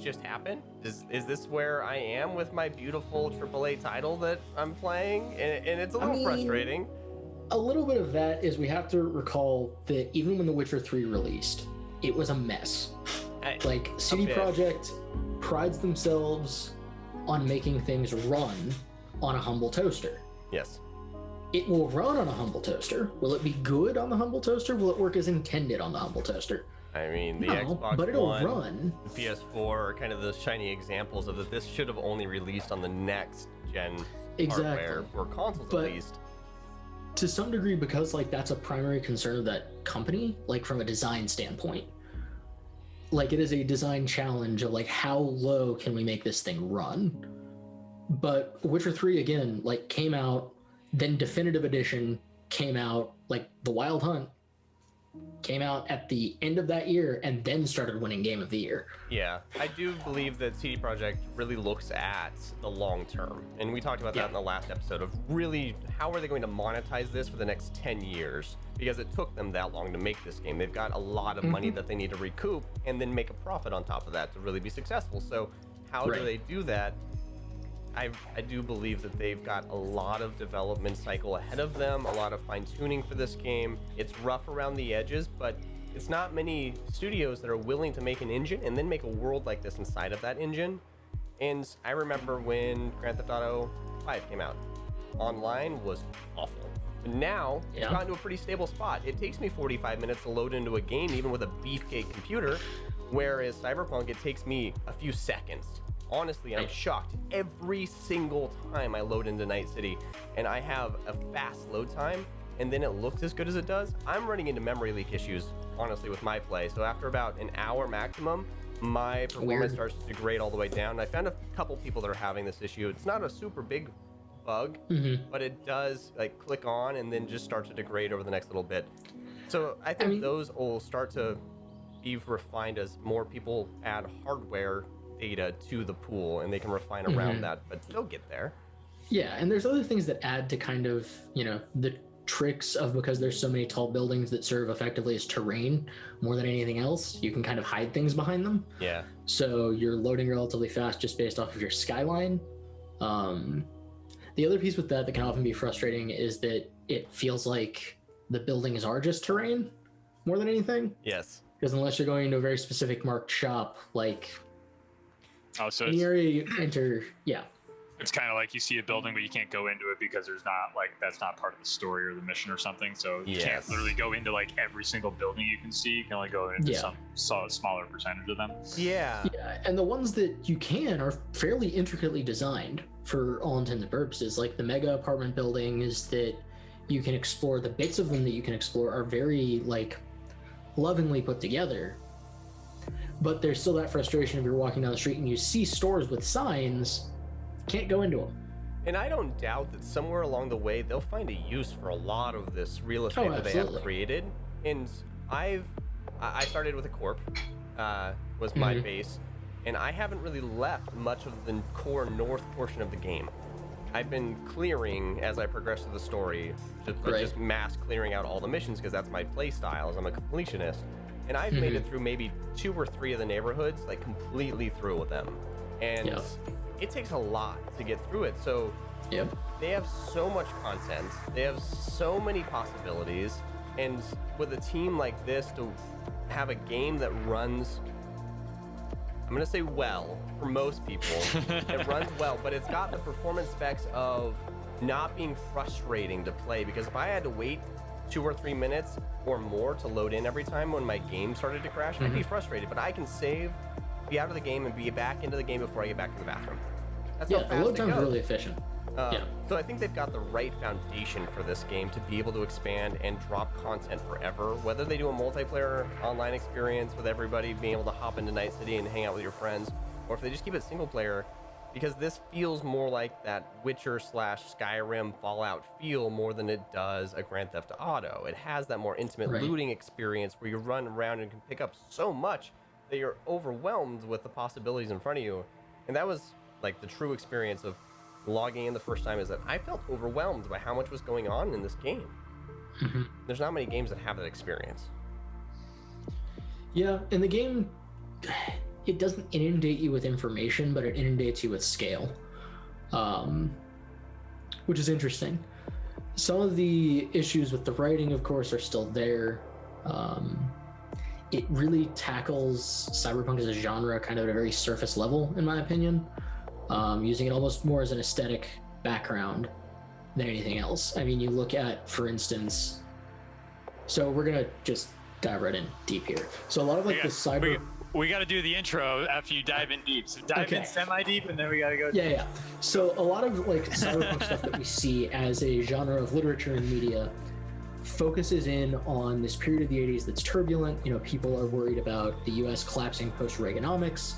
Just happen? Is this where I am with my beautiful AAA title that I'm playing? And it's a little frustrating. A little bit of that is we have to recall that even when The Witcher 3 released, it was a mess. CD Projekt prides themselves on making things run on a humble toaster. Yes. It will run on a humble toaster. Will it be good on the humble toaster? Will it work as intended on the humble toaster? I mean, the Xbox but it'll One, run. The PS4 are kind of the shiny examples of that. This should have only released on the next gen hardware for consoles, at least. To some degree, because that's a primary concern of that company, from a design standpoint. It is a design challenge of how low can we make this thing run? But Witcher 3 again, came out, then Definitive Edition came out, The Wild Hunt came out at the end of that year and then started winning Game of the Year. Yeah, I do believe that CD Projekt really looks at the long term. And we talked about that in the last episode of really how are they going to monetize this for the next 10 years? Because it took them that long to make this game. They've got a lot of money that they need to recoup and then make a profit on top of that to really be successful. So how do they do that? I do believe that they've got a lot of development cycle ahead of them, a lot of fine-tuning for this game. It's rough around the edges, but it's not many studios that are willing to make an engine and then make a world like this inside of that engine. And I remember when Grand Theft Auto 5 came out. Online was awful. But now, it's gotten to a pretty stable spot. It takes me 45 minutes to load into a game, even with a beefcake computer, whereas Cyberpunk, it takes me a few seconds. Honestly, I'm shocked every single time I load into Night City and I have a fast load time and then it looks as good as it does. I'm running into memory leak issues, honestly, with my play. So after about an hour maximum, my performance starts to degrade all the way down. And I found a couple people that are having this issue. It's not a super big bug, but it does click on and then just start to degrade over the next little bit. So I think those will start to be refined as more people add hardware data to the pool and they can refine around that, but they'll get there. Yeah, and there's other things that add to kind of, the tricks of, because there's so many tall buildings that serve effectively as terrain more than anything else, you can kind of hide things behind them. Yeah. So you're loading relatively fast just based off of your skyline. The other piece with that can often be frustrating is that it feels like the buildings are just terrain more than anything. Yes. Because unless you're going to a very specific marked shop, so in the area you enter, it's kind of like you see a building, but you can't go into it because there's not that's not part of the story or the mission or something. So you can't literally go into every single building you can see. You can only go into some smaller percentage of them. Yeah, and the ones that you can are fairly intricately designed for all intents and purposes. The mega apartment buildings that you can explore, the bits of them that you can explore are very lovingly put together. But there's still that frustration if you're walking down the street and you see stores with signs, can't go into them. And I don't doubt that somewhere along the way they'll find a use for a lot of this real estate that they have created. And I started with a corp, was my base, and I haven't really left much of the core north portion of the game. I've been clearing as I progress through the story, just mass clearing out all the missions because that's my play style, as I'm a completionist. And I've made it through maybe 2 or 3 of the neighborhoods, like completely through with them. And it takes a lot to get through it. So they have so much content, they have so many possibilities, and with a team like this to have a game that runs, I'm gonna say well, for most people, it runs well, but it's got the performance specs of not being frustrating to play, because if I had to wait 2 or 3 minutes or more to load in every time when my game started to crash, I'd be frustrated, but I can save, be out of the game, and be back into the game before I get back to the bathroom. That's how fast the load time's really efficient. So I think they've got the right foundation for this game to be able to expand and drop content forever, whether they do a multiplayer online experience with everybody being able to hop into Night City and hang out with your friends, or if they just keep it single player, because this feels more like that Witcher / Skyrim Fallout feel more than it does a Grand Theft Auto. It has that more intimate looting experience where you run around and can pick up so much that you're overwhelmed with the possibilities in front of you. And that was like the true experience of logging in the first time, is that I felt overwhelmed by how much was going on in this game. There's not many games that have that experience. Yeah, and the game, it doesn't inundate you with information, but it inundates you with scale, which is interesting. Some of the issues with the writing, of course, are still there. It really tackles cyberpunk as a genre kind of at a very surface level, in my opinion, using it almost more as an aesthetic background than anything else. I mean, you look at, for instance, so we're going to just dive right in deep here. So a lot of like the cyber... We got to do the intro after you dive in deep. So dive in semi-deep, and then we got to go... Yeah. So a lot of like cyberpunk stuff that we see as a genre of literature and media focuses in on this period of the 80s that's turbulent. You know, people are worried about the US collapsing post-Reaganomics.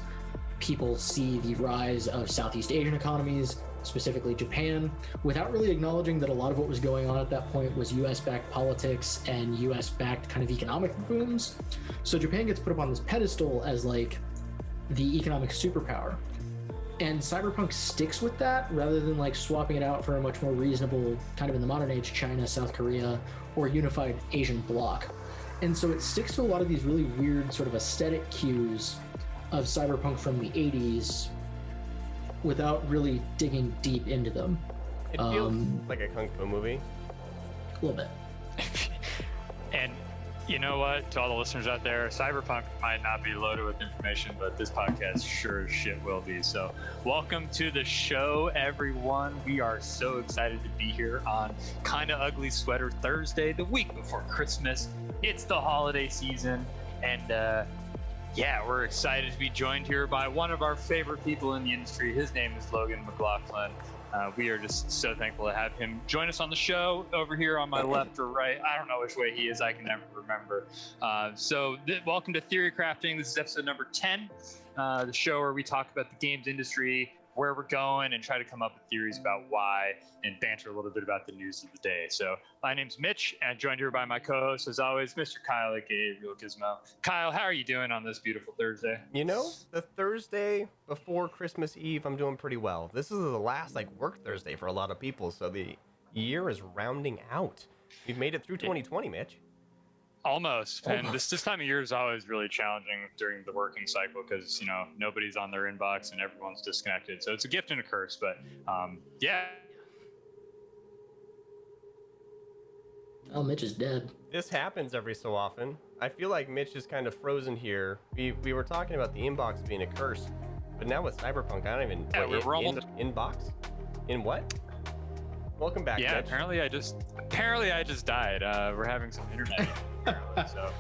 People see the rise of Southeast Asian economies, specifically Japan, without really acknowledging that a lot of what was going on at that point was US-backed politics and US-backed kind of economic booms. So Japan gets put up on this pedestal as like the economic superpower. And cyberpunk sticks with that rather than like swapping it out for a much more reasonable kind of in the modern age China, South Korea, or unified Asian bloc. And so it sticks to a lot of these really weird sort of aesthetic cues of cyberpunk from the 80s without really digging deep into them. It feels like a kung fu movie. A little bit. And you know what, to all the listeners out there, cyberpunk might not be loaded with information, but this podcast sure as shit will be. So welcome to the show, everyone. We are so excited to be here on Kinda Ugly Sweater Thursday, the week before Christmas. It's the holiday season, and yeah, we're excited to be joined here by one of our favorite people in the industry. His name is Logan McLaughlin. We are just so thankful to have him join us on the show. Over here on my left or right, I don't know which way he is. I can never remember. Welcome to Theorycrafting. This is episode number 10, the show where we talk about the games industry, where we're going, and try to come up with theories about why, and banter a little bit about the news of the day. So my name's Mitch, and I'm joined here by my co-host, as always, Mr. Kyle, aka Real Gizmo. Kyle, how are you doing on this beautiful Thursday? You know, the Thursday before Christmas Eve, I'm doing pretty well. This is the last work Thursday for a lot of people, so the year is rounding out. We've made it through 2020, Mitch. Almost. And this time of year is always really challenging during the working cycle because, you know, nobody's on their inbox and everyone's disconnected. So it's a gift and a curse, but yeah. Oh, Mitch is dead. This happens every so often. I feel like Mitch is kind of frozen here. We were talking about the inbox being a curse, but now with Cyberpunk, I don't even... Yeah, we're almost... Inbox? In what? Welcome back, yeah, Mitch. apparently I just died. We're having some internet. So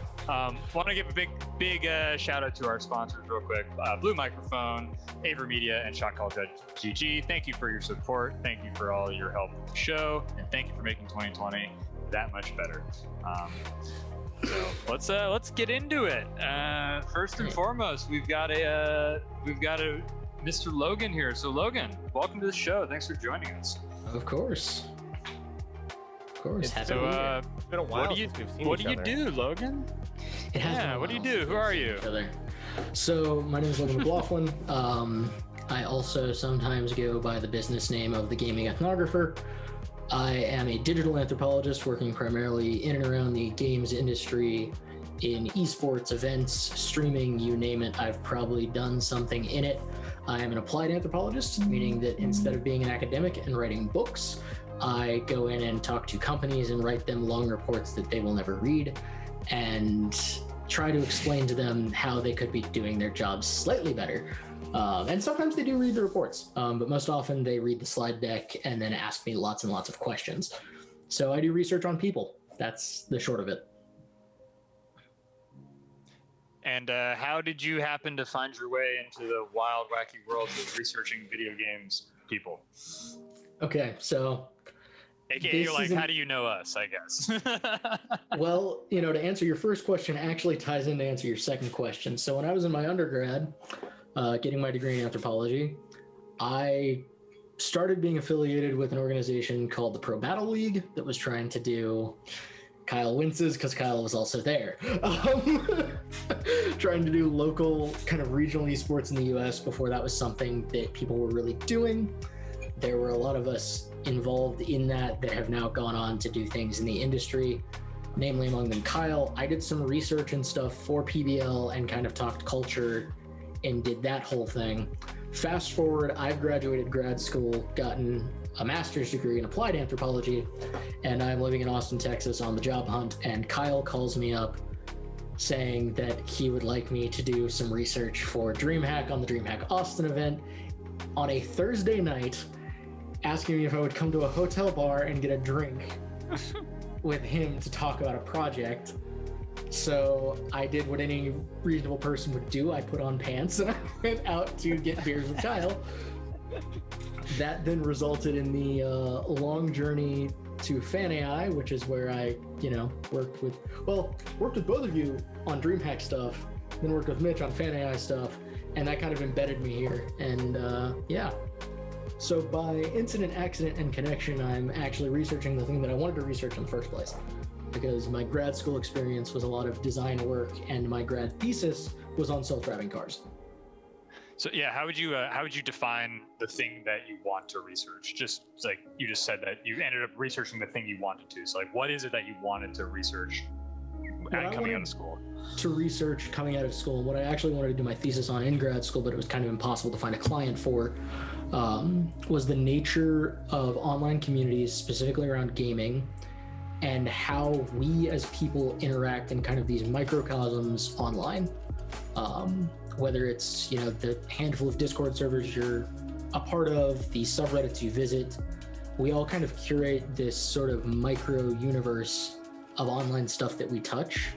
want to give a big shout out to our sponsors real quick. Blue Microphone, Aver Media, and Shot Call Judge GG. Thank you for your support. Thank you for all your help with the show, and thank you for making 2020 that much better. So let's get into it. First and foremost, we've got a Mr. Logan here. So Logan, welcome to the show. Thanks for joining us. Of course. It's Happy to be here. been a while since we've seen What each do you other. do, Logan? It has been a What do you while do? since Who are we've seen you? each other. So my name is Logan McLaughlin. I also sometimes go by the business name of the Gaming Ethnographer. I am a digital anthropologist working primarily in and around the games industry, in esports, events, streaming, you name it. I've probably done something in it. I am an applied anthropologist, meaning that instead of being an academic and writing books, I go in and talk to companies and write them long reports that they will never read and try to explain to them how they could be doing their jobs slightly better. And sometimes they do read the reports, but most often they read the slide deck and then ask me lots and lots of questions. So I do research on people. That's the short of it. And how did you happen to find your way into the wild, wacky world of researching video games people? Okay, so AKA, you're like, how do you know us, I guess? well, to answer your first question actually ties in to answer your second question. So when I was in my undergrad, getting my degree in anthropology, I started being affiliated with an organization called the Pro Battle League that was trying to do, Kyle winces because Kyle was also there, trying to do local kind of regional esports in the US before that was something that people were really doing. There were a lot of us involved in that have now gone on to do things in the industry, namely among them Kyle. I did some research and stuff for PBL and kind of talked culture and did that whole thing. Fast forward, I've graduated grad school, gotten a master's degree in applied anthropology, and I'm living in Austin, Texas on the job hunt, and Kyle calls me up saying that he would like me to do some research for DreamHack on the DreamHack Austin event on a Thursday night, asking me if I would come to a hotel bar and get a drink with him to talk about a project. So I did what any reasonable person would do. I put on pants and I went out to get beers with Kyle. That then resulted in the long journey to Fan AI, which is where I, worked with both of you on DreamHack stuff, then worked with Mitch on Fan AI stuff, and that kind of embedded me here. And yeah. So by incident, accident, and connection, I'm actually researching the thing that I wanted to research in the first place, because my grad school experience was a lot of design work, and my grad thesis was on self-driving cars. So yeah, how would you define the thing that you want to research? Just like you just said that you ended up researching the thing you wanted to. So like, what is it that you wanted to research coming out of school? To research coming out of school, what I actually wanted to do my thesis on in grad school, but it was kind of impossible to find a client for, was the nature of online communities, specifically around gaming, and how we as people interact in kind of these microcosms online. Whether it's, the handful of Discord servers you're a part of, the subreddits you visit, we all kind of curate this sort of micro universe of online stuff that we touch.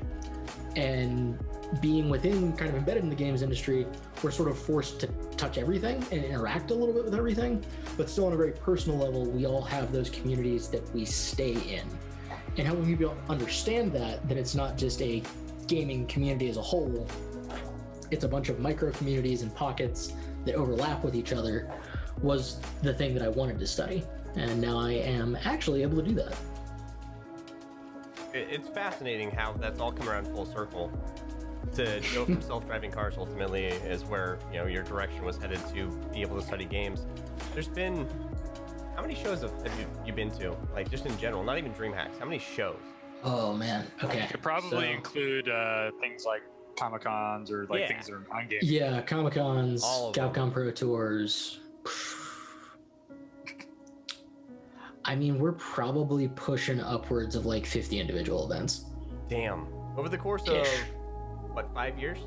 And being within, kind of embedded in the games industry, we're sort of forced to touch everything and interact a little bit with everything, but still on a very personal level, we all have those communities that we stay in. And helping people understand that it's not just a gaming community as a whole, it's a bunch of micro communities and pockets that overlap with each other, was the thing that I wanted to study. And now I am actually able to do that. It's fascinating how that's all come around full circle. To go from self-driving cars ultimately is where, your direction was headed to be able to study games. There's been, how many shows have you been to? Like just in general, not even DreamHacks, how many shows? Oh man, okay. You could probably include things like Comic-Cons or things that are on game. Yeah, Comic-Cons, Capcom Pro Tours. I mean, we're probably pushing upwards of like 50 individual events. Damn. Over the course of, 5 years?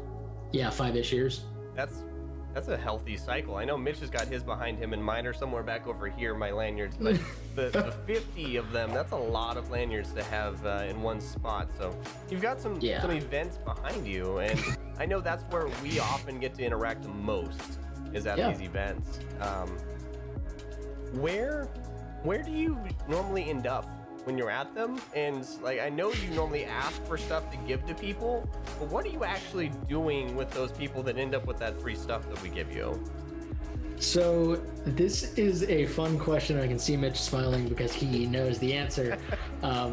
Yeah, 5-ish years. That's a healthy cycle. I know Mitch has got his behind him and mine are somewhere back over here, my lanyards, but the 50 of them, that's a lot of lanyards to have in one spot. So you've got some events behind you, and I know that's where we often get to interact the most, is at these events. Where do you normally end up when you're at them? And I know you normally ask for stuff to give to people, but what are you actually doing with those people that end up with that free stuff that we give you? So this is a fun question. I can see Mitch smiling because he knows the answer,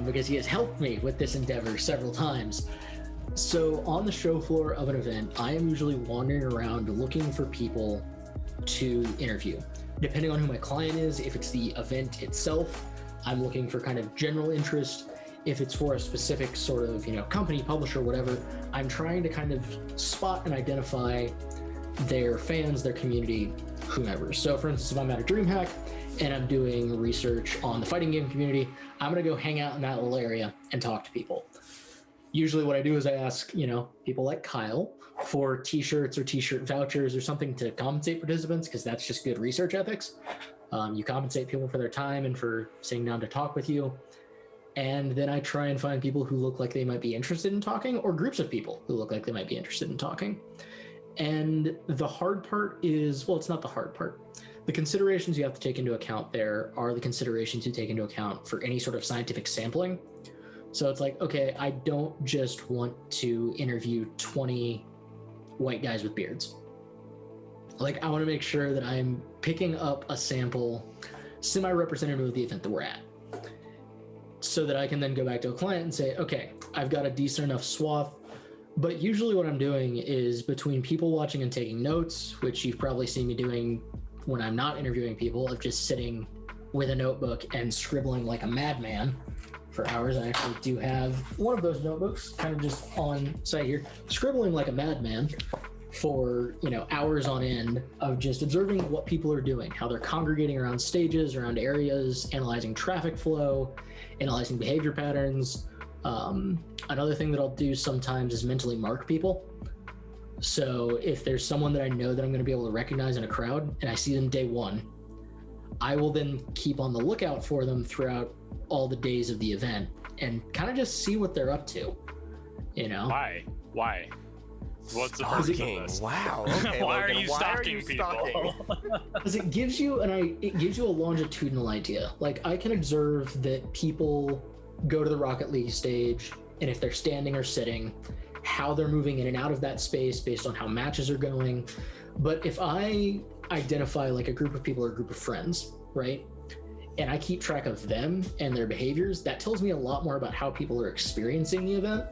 because he has helped me with this endeavor several times. So on the show floor of an event, I am usually wandering around looking for people to interview. Depending on who my client is, if it's the event itself, I'm looking for kind of general interest. If it's for a specific sort of, company, publisher, whatever, I'm trying to kind of spot and identify their fans, their community, whomever. So for instance, if I'm at a DreamHack and I'm doing research on the fighting game community, I'm going to go hang out in that little area and talk to people. Usually what I do is I ask, people like Kyle for t-shirts or t-shirt vouchers or something to compensate participants, because that's just good research ethics. You compensate people for their time and for sitting down to talk with you. And then I try and find people who look like they might be interested in talking, or groups of people who look like they might be interested in talking. And the hard part is, well, it's not the hard part. The considerations you have to take into account there are the considerations you take into account for any sort of scientific sampling. So it's like, okay, I don't just want to interview 20 white guys with beards. Like, I want to make sure that I'm picking up a sample semi-representative of the event that we're at, so that I can then go back to a client and say, okay, I've got a decent enough swath. But usually what I'm doing is, between people watching and taking notes, which you've probably seen me doing when I'm not interviewing people, of just sitting with a notebook and scribbling like a madman for hours. I actually do have one of those notebooks kind of just on site here, scribbling like a madman for, hours on end of just observing what people are doing, how they're congregating around stages, around areas, analyzing traffic flow, analyzing behavior patterns. Another thing that I'll do sometimes is mentally mark people. So if there's someone that I know that I'm going to be able to recognize in a crowd and I see them day one, I will then keep on the lookout for them throughout all the days of the event and kind of just see what they're up to, Why? What's the purpose of this? Wow. Okay, why Logan, are you stalking people? Because it gives you a longitudinal idea. Like, I can observe that people go to the Rocket League stage, and if they're standing or sitting, how they're moving in and out of that space based on how matches are going. But if I identify like a group of people or a group of friends, right, and I keep track of them and their behaviors, that tells me a lot more about how people are experiencing the event.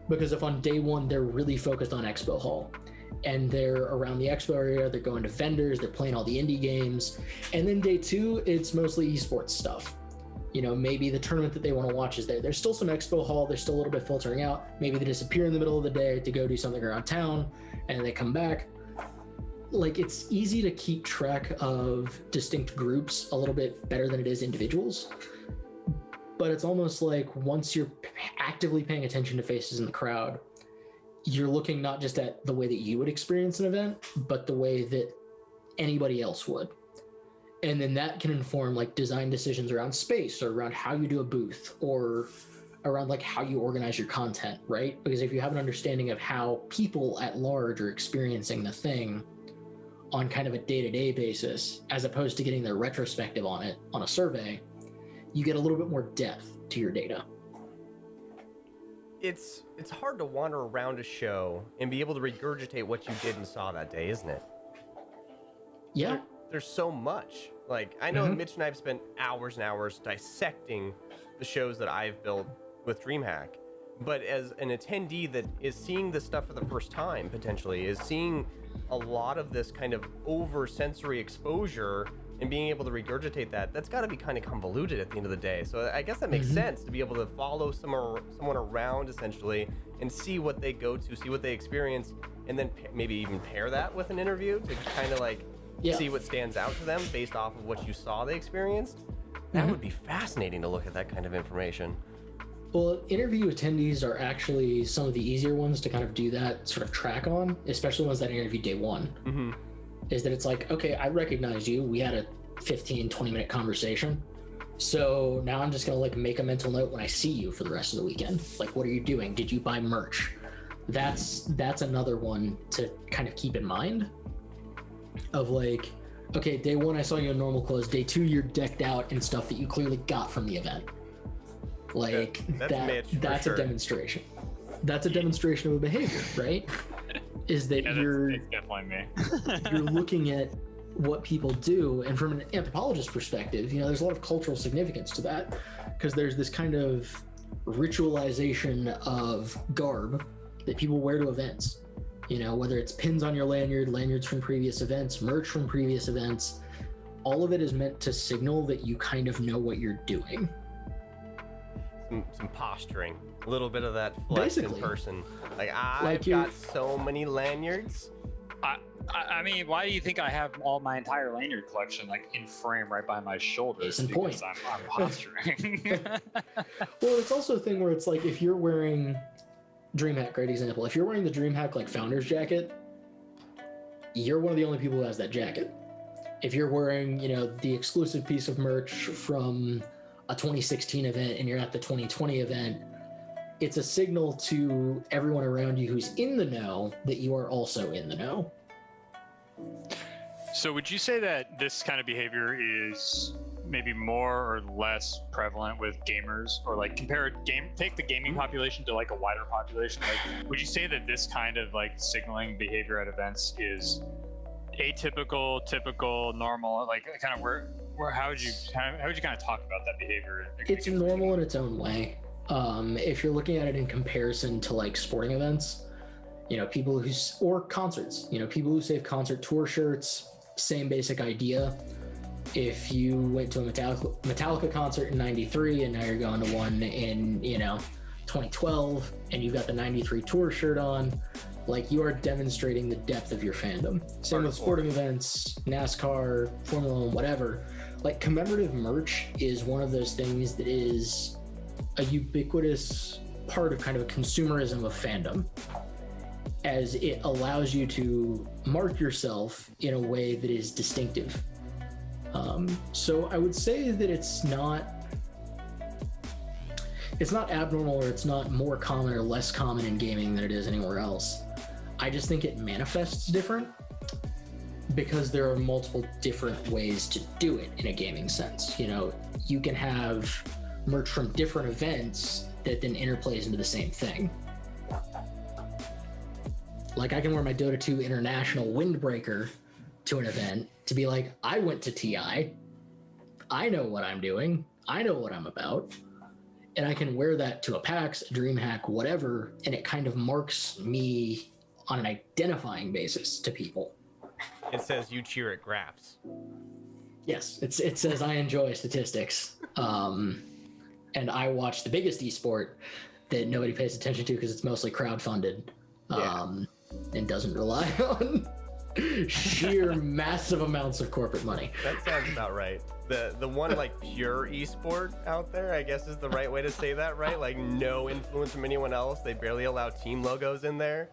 Because if on day one they're really focused on Expo Hall and they're around the expo area, they're going to vendors, they're playing all the indie games, and then day two it's mostly esports stuff. Maybe the tournament that they want to watch is there. There's still some Expo Hall, there's still a little bit filtering out. Maybe they disappear in the middle of the day to go do something around town and they come back. Like, it's easy to keep track of distinct groups a little bit better than it is individuals. But it's almost like once you're actively paying attention to faces in the crowd, you're looking not just at the way that you would experience an event, but the way that anybody else would. And then that can inform like design decisions around space, or around how you do a booth, or around like how you organize your content, right? Because if you have an understanding of how people at large are experiencing the thing on kind of a day-to-day basis, as opposed to getting their retrospective on it on a survey, you get a little bit more depth to your data. It's hard to wander around a show and be able to regurgitate what you did and saw that day, isn't it? Yeah. There's so much. Like, I know Mitch and I have spent hours and hours dissecting the shows that I've built with DreamHack. But as an attendee that is seeing this stuff for the first time, potentially, is seeing a lot of this kind of over-sensory exposure and being able to regurgitate that's got to be kind of convoluted at the end of the day. So I guess that makes sense to be able to follow someone around, essentially, and see what they go to, see what they experience, and then maybe even pair that with an interview to kind of like see what stands out to them based off of what you saw they experienced. That would be fascinating to look at that kind of information. Well, interview attendees are actually some of the easier ones to kind of do that sort of track on, especially ones that interview day one. Is that it's like, okay, I recognize you. We had a 15, 20-minute conversation. So now I'm just going to like make a mental note when I see you for the rest of the weekend. Like, what are you doing? Did you buy merch? That's another one to kind of keep in mind. Of like, okay, day one I saw you in normal clothes. Day two you're decked out in stuff that you clearly got from the event. Like that's a demonstration. That's a demonstration of a behavior, right? Is that it's definitely me. You're looking at what people do. And from an anthropologist perspective, you know, there's a lot of cultural significance to that, because there's this kind of ritualization of garb that people wear to events. You know, whether it's pins on your lanyard, lanyards from previous events, merch from previous events, all of it is meant to signal that you kind of know what you're doing. Some posturing, a little bit of that flex in person. Like, I've got so many lanyards. I mean, why do you think I have all my entire lanyard collection like in frame right by my shoulders? Case in point. I'm posturing. Well, it's also a thing where it's like, if you're wearing DreamHack, great example. If you're wearing the DreamHack like founder's jacket, you're one of the only people who has that jacket. If you're wearing, you know, the exclusive piece of merch from a 2016 event and you're at the 2020 event, it's a signal to everyone around you who's in the know that you are also in the know. So would you say that this kind of behavior is maybe more or less prevalent with gamers, or like take the gaming population to like a wider population? Like, would you say that this kind of like signaling behavior at events is atypical, typical, normal? Like, kind of where how would you kind of talk about that behavior? It's normal in its own way. If you're looking at it in comparison to like sporting events, you know, people who, or concerts, you know, people who save concert tour shirts, same basic idea. If you went to a Metallica concert in 93 and now you're going to one in, you know, 2012 and you've got the 93 tour shirt on, like, you are demonstrating the depth of your fandom. Same with sporting events, NASCAR, Formula 1, whatever. Like, commemorative merch is one of those things that is a ubiquitous part of kind of a consumerism of fandom, as it allows you to mark yourself in a way that is distinctive. So I would say that it's not abnormal, or it's not more common or less common in gaming than it is anywhere else. I just think it manifests different because there are multiple different ways to do it in a gaming sense. You know, you can have merch from different events that then interplays into the same thing. Like, I can wear my Dota 2 International Windbreaker to an event to be like, I went to TI, I know what I'm doing, I know what I'm about, and I can wear that to a PAX, a DreamHack, whatever, and it kind of marks me on an identifying basis to people. It says you cheer at graphs. Yes, it says I enjoy statistics, and I watch the biggest esport that nobody pays attention to because it's mostly crowdfunded, and doesn't rely on sheer massive amounts of corporate money. That sounds about right. The one like pure esport out there, I guess, is the right way to say that, right? Like, no influence from anyone else. They barely allow team logos in there.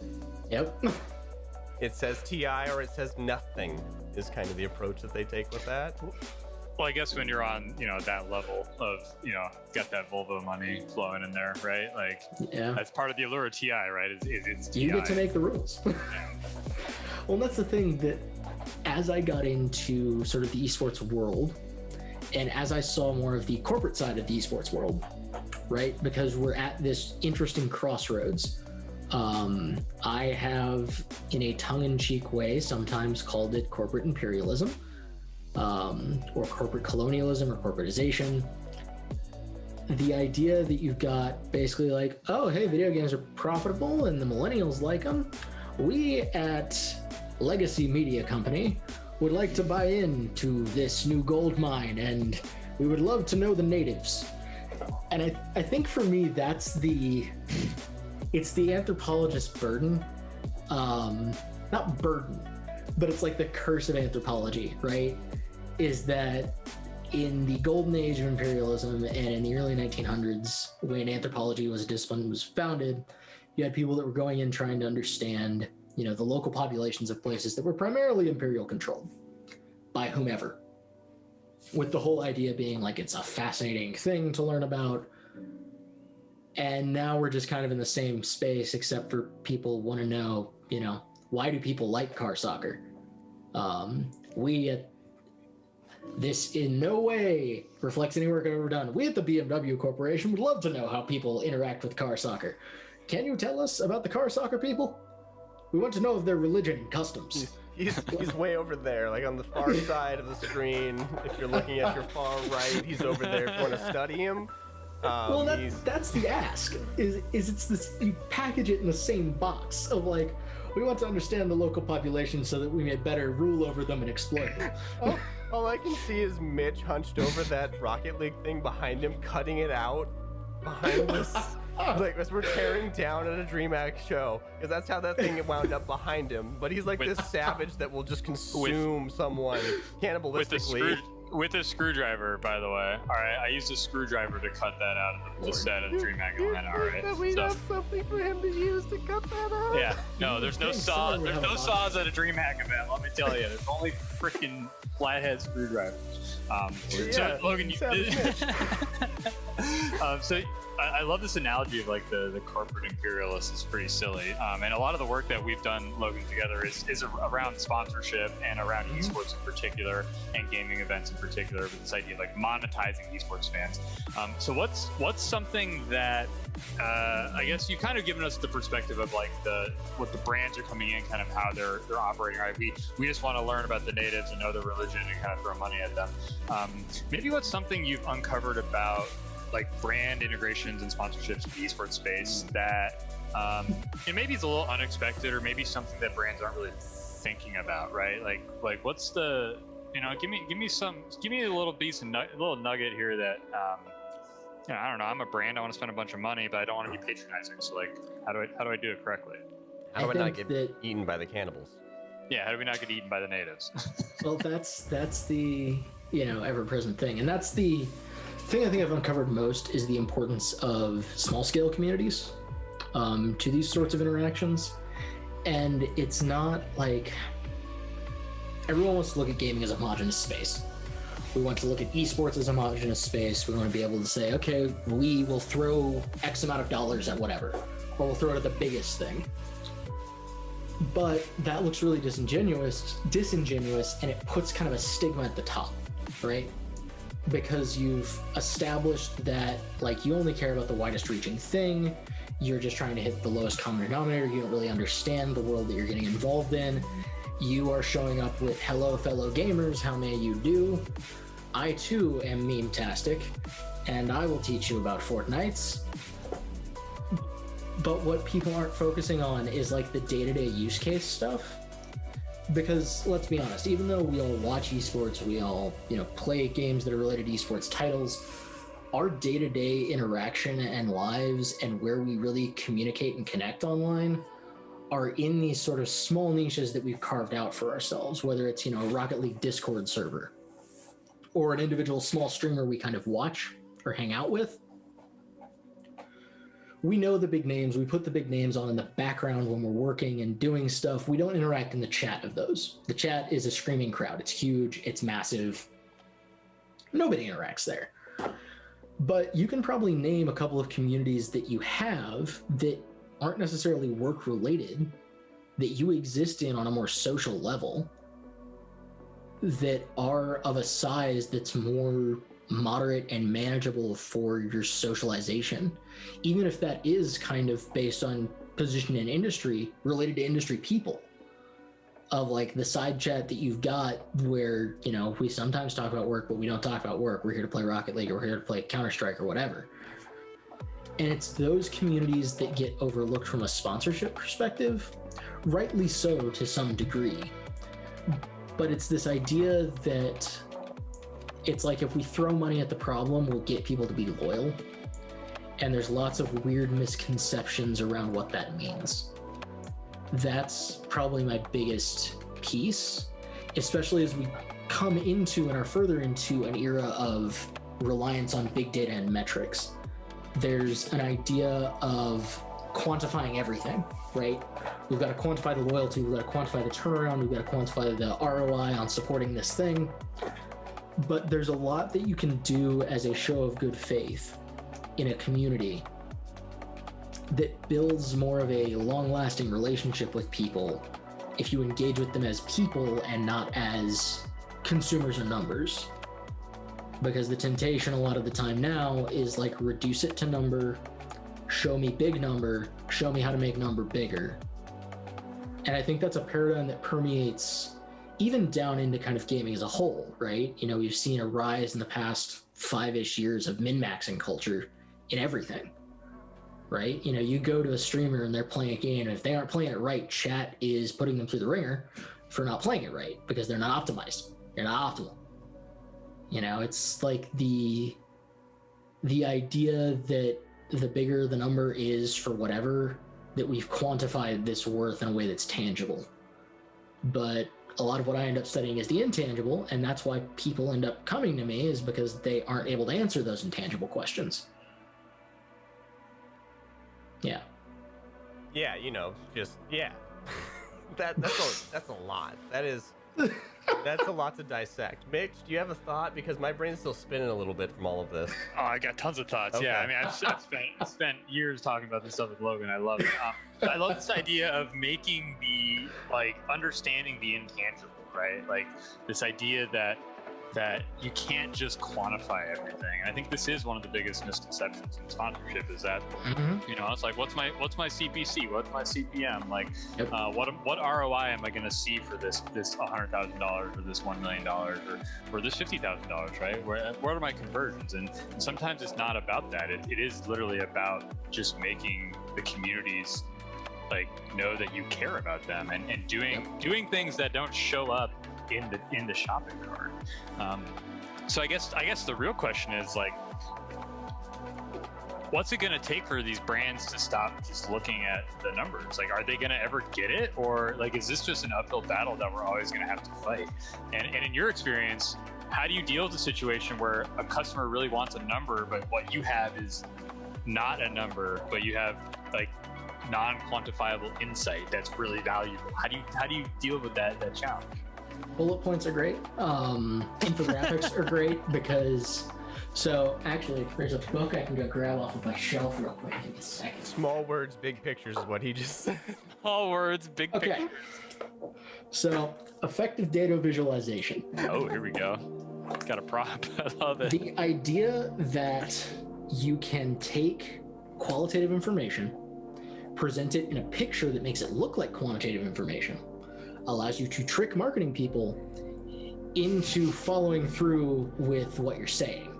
Yep. It says TI or it says nothing is kind of the approach that they take with that. Well, I guess when you're on, you know, that level of, you know, got that Volvo money flowing in there, right? Like, yeah, that's part of the allure of TI, right? It's TI. You get to make the rules. Well, that's the thing, that as I got into sort of the esports world, and as I saw more of the corporate side of the esports world, right? Because we're at this interesting crossroads. I have, in a tongue-in-cheek way, sometimes called it corporate imperialism, or corporate colonialism, or corporatization. The idea that you've got basically like, oh, hey, video games are profitable and the millennials like them. We at Legacy Media Company would like to buy into this new gold mine, and we would love to know the natives. And I think for me, it's the anthropologist's burden. Not burden, but it's like the curse of anthropology, right? Is that in the golden age of imperialism and in the early 1900s, when anthropology was a discipline that was founded, you had people that were going in trying to understand, you know, the local populations of places that were primarily imperial controlled by whomever, with the whole idea being like, it's a fascinating thing to learn about. And now we're just kind of in the same space, except for people want to know, you know, why do people like car soccer? This in no way reflects any work I've ever done. We at the BMW Corporation would love to know how people interact with car soccer. Can you tell us about the car soccer people? We want to know of their religion and customs. He's way over there, like on the far side of the screen. If you're looking at your far right, he's over there. If you want to study him, well, that's the ask. Is it's this? You package it in the same box of like, we want to understand the local population so that we may better rule over them and exploit them. All I can see is Mitch hunched over that Rocket League thing behind him, cutting it out behind this. Like, as we're tearing down at a DreamHack show, because that's how that thing wound up behind him. But he's like this savage that will just consume someone cannibalistically. With a screwdriver, by the way. All right, I used a screwdriver to cut that out of the set of DreamHack Atlanta. All right, we have something for him to use to cut that out. Yeah, no, there's no saw. There's no saws at a DreamHack event. Let me tell you, there's only freaking flathead screwdrivers. So Logan, so I love this analogy of like the corporate imperialist is pretty silly, and a lot of the work that we've done, Logan, together is around sponsorship and around esports in particular and gaming events in particular, with this idea of like monetizing esports fans. So what's something that I guess you've kind of given us the perspective of like what the brands are coming in, kind of how they're operating. Right, we just want to learn about the natives and know their religion and kind of throw money at them. Maybe what's something you've uncovered about like brand integrations and sponsorships in the esports space that maybe it's a little unexpected, or maybe something that brands aren't really thinking about, right? Like what's the, give me a little piece of a little nugget here that I don't know, I'm a brand, I want to spend a bunch of money, but I don't want to be patronizing. So like, how do I do it correctly? How do I not get eaten by the cannibals? Yeah, how do we not get eaten by the natives? Well, that's the ever-present thing, and that's the thing I think I've uncovered most is the importance of small-scale communities to these sorts of interactions. And it's not like everyone wants to look at gaming as a homogenous space. We want to look at esports as a homogenous space. We want to be able to say, okay, we will throw X amount of dollars at whatever, or we'll throw it at the biggest thing. But that looks really disingenuous, and it puts kind of a stigma at the top, right? Because you've established that like you only care about the widest reaching thing, you're just trying to hit the lowest common denominator, you don't really understand the world that you're getting involved in. You are showing up with, hello fellow gamers, how may you do? I too am meme-tastic, and I will teach you about Fortnites. But what people aren't focusing on is like the day-to-day use case stuff. Because let's be honest, even though we all watch esports, we all, play games that are related to esports titles, our day-to-day interaction and lives and where we really communicate and connect online are in these sort of small niches that we've carved out for ourselves, whether it's, a Rocket League Discord server or an individual small streamer we kind of watch or hang out with. We know the big names. We put the big names on in the background when we're working and doing stuff. We don't interact in the chat of those. The chat is a screaming crowd. It's huge. It's massive. Nobody interacts there. But you can probably name a couple of communities that you have that aren't necessarily work related, that you exist in on a more social level, that are of a size that's more moderate and manageable for your socialization, even if that is kind of based on position in industry, related to industry people, of like the side chat that you've got where, we sometimes talk about work, but we don't talk about work. We're here to play Rocket League, or we're here to play Counter-Strike or whatever. And it's those communities that get overlooked from a sponsorship perspective, rightly so to some degree. But it's this idea that it's like if we throw money at the problem, we'll get people to be loyal. And there's lots of weird misconceptions around what that means. That's probably my biggest piece, especially as we come into and are further into an era of reliance on big data and metrics. There's an idea of quantifying everything, right? We've got to quantify the loyalty, we've got to quantify the turnaround, we've got to quantify the ROI on supporting this thing. But there's a lot that you can do as a show of good faith in a community that builds more of a long-lasting relationship with people if you engage with them as people and not as consumers of numbers. Because the temptation a lot of the time now is like reduce it to number, show me big number, show me how to make number bigger. And I think that's a paradigm that permeates even down into kind of gaming as a whole, right? You know, we've seen a rise in the past 5-ish years of min-maxing culture in everything, right? You know, you go to a streamer and they're playing a game, and if they aren't playing it right, chat is putting them through the ringer for not playing it right because they're not optimized. They're not optimal. You know, it's like the idea that the bigger the number is for whatever, that we've quantified this worth in a way that's tangible. But a lot of what I end up studying is the intangible, and that's why people end up coming to me, is because they aren't able to answer those intangible questions. Yeah. Yeah, you know, just yeah. that's a lot. That's a lot to dissect. Mitch, do you have a thought? Because my brain's still spinning a little bit from all of this. Oh, I got tons of thoughts. Okay. Yeah, I mean, I've spent years talking about this stuff with Logan. I love it. I love this idea of making understanding the intangible, right? Like this idea that you can't just quantify everything. And I think this is one of the biggest misconceptions in sponsorship, is that you know, it's like, what's my CPC, what's my CPM, like Yep. what ROI am I going to see for this $100,000 or this $1 million or this $50,000, right? What are my conversions? And sometimes it's not about that. It is literally about just making the communities like know that you care about them and doing things that don't show up in the shopping cart. So I guess the real question is, like, what's it going to take for these brands to stop just looking at the numbers? Like, are they going to ever get it, or like, is this just an uphill battle that we're always going to have to fight? And in your experience, how do you deal with a situation where a customer really wants a number, but what you have is not a number, but you have like non-quantifiable insight that's really valuable? How do you deal with that challenge? Bullet points are great. Infographics are great because, so actually, there's a book I can go grab off of my shelf real quick. Give me a second. Small words, big pictures is what he just said. All words, big picture. So, effective data visualization. Oh, here we go. Got a prop. I love it. The idea that you can take qualitative information, present it in a picture that makes it look like quantitative information, allows you to trick marketing people into following through with what you're saying.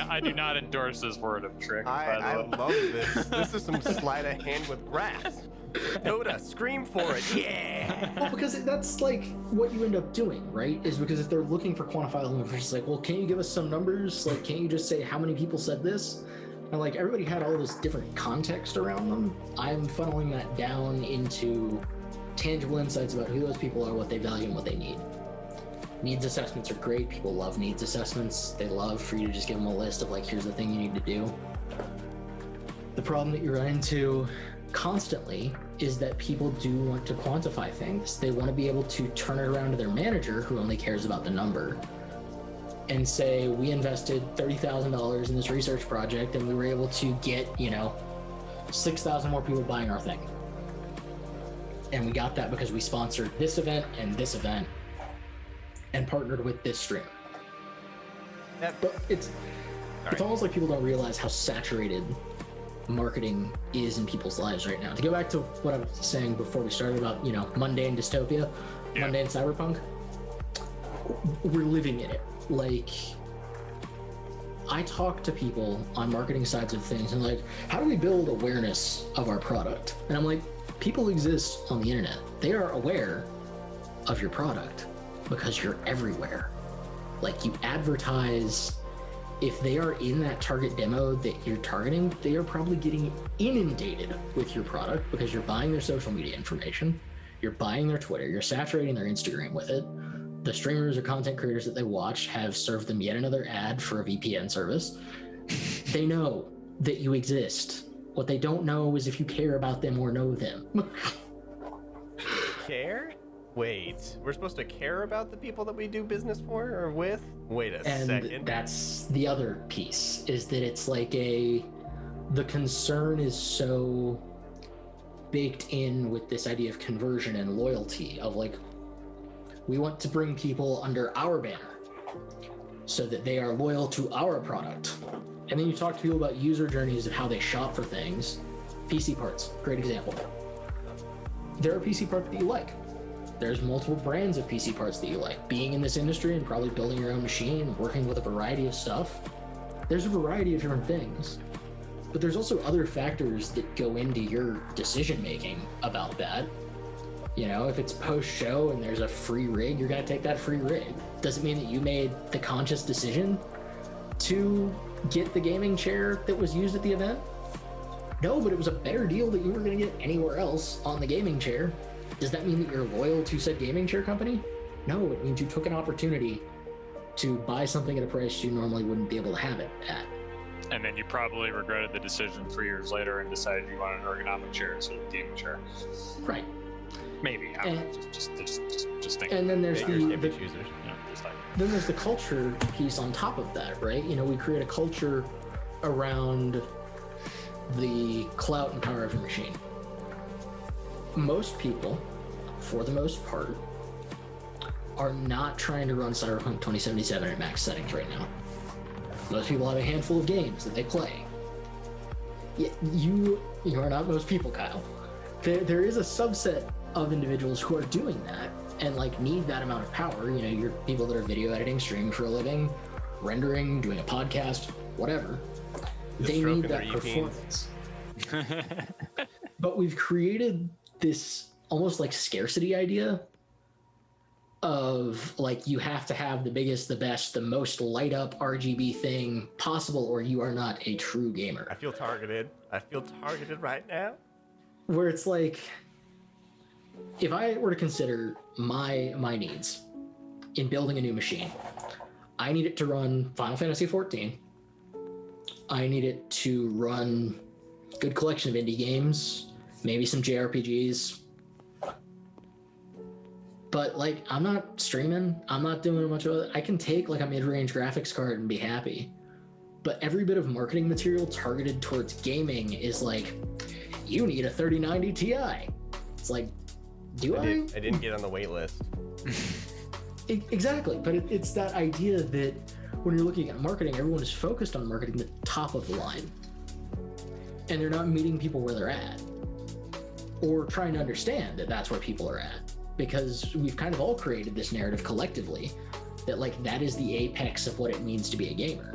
I do not endorse this word of trick. I love this. This is some sleight of hand with graphs. Dota, scream for it. Yeah. Well, because that's like what you end up doing, right? Is because if they're looking for quantifiable information, it's like, well, can't you give us some numbers? Like, can't you just say how many people said this? And like, everybody had all this different context around them. I'm funneling that down into tangible insights about who those people are, what they value, and what they need. Needs assessments are great. People love needs assessments. They love for you to just give them a list of like, here's the thing you need to do. The problem that you run into constantly is that people do want to quantify things. They want to be able to turn it around to their manager, who only cares about the number, and say, we invested $30,000 in this research project and we were able to get, 6,000 more people buying our thing. And we got that because we sponsored this event and partnered with this streamer. But it's almost like people don't realize how saturated marketing is in people's lives right now. To go back to what I was saying before we started about, mundane dystopia, mundane cyberpunk, we're living in it. Like, I talk to people on marketing sides of things and like, how do we build awareness of our product? And I'm like, people exist on the internet. They are aware of your product because you're everywhere. Like, you advertise, if they are in that target demo that you're targeting, they are probably getting inundated with your product because you're buying their social media information, you're buying their Twitter, you're saturating their Instagram with it. The streamers or content creators that they watch have served them yet another ad for a VPN service. They know that you exist. What they don't know is if you care about them or know them. Care? Wait, we're supposed to care about the people that we do business for or with? Wait a second. And that's the other piece, is that it's like the concern is so baked in with this idea of conversion and loyalty of like, we want to bring people under our banner so that they are loyal to our product. And then you talk to people about user journeys of how they shop for things. PC parts, great example. there are PC parts that you like. There's multiple brands of PC parts that you like. Being in this industry and probably building your own machine, working with a variety of stuff, there's a variety of different things. But there's also other factors that go into your decision making about that. You know, if it's post-show and there's a free rig, you're going to take that free rig. Doesn't mean that you made the conscious decision to get the gaming chair that was used at the event. No, but it was a better deal that you were going to get anywhere else on the gaming chair. Does that mean that you're loyal to said gaming chair company? No, it means you took an opportunity to buy something at a price you normally wouldn't be able to have it at. And then you probably regretted the decision 3 years later and decided you wanted an ergonomic chair instead of a gaming chair. Right. Maybe. I don't know. Just think. And then there's Then there's the culture piece on top of that, right? You know, we create a culture around the clout and power of your machine. Most people, for the most part, are not trying to run Cyberpunk 2077 at max settings right now. Most people have a handful of games that they play. You are not most people, Kyle. There is a subset of individuals who are doing that and like need that amount of power. You know, you're people that are video editing, streaming for a living, rendering, doing a podcast, whatever. They need that performance. But we've created this almost like scarcity idea of like you have to have the biggest, the best, the most light up RGB thing possible or you are not a true gamer. I feel targeted right now. Where it's like, if I were to consider my needs in building a new machine, I need it to run Final Fantasy XIV. I need it to run a good collection of indie games, maybe some JRPGs. But like, I'm not streaming. I'm not doing much of it. I can take like a mid-range graphics card and be happy. But every bit of marketing material targeted towards gaming is like, you need a 3090 Ti. It's like, I didn't get on the wait list. Exactly, but it's that idea that when you're looking at marketing, everyone is focused on marketing the top of the line. And they're not meeting people where they're at. Or trying to understand that that's where people are at. Because we've kind of all created this narrative collectively that like that is the apex of what it means to be a gamer.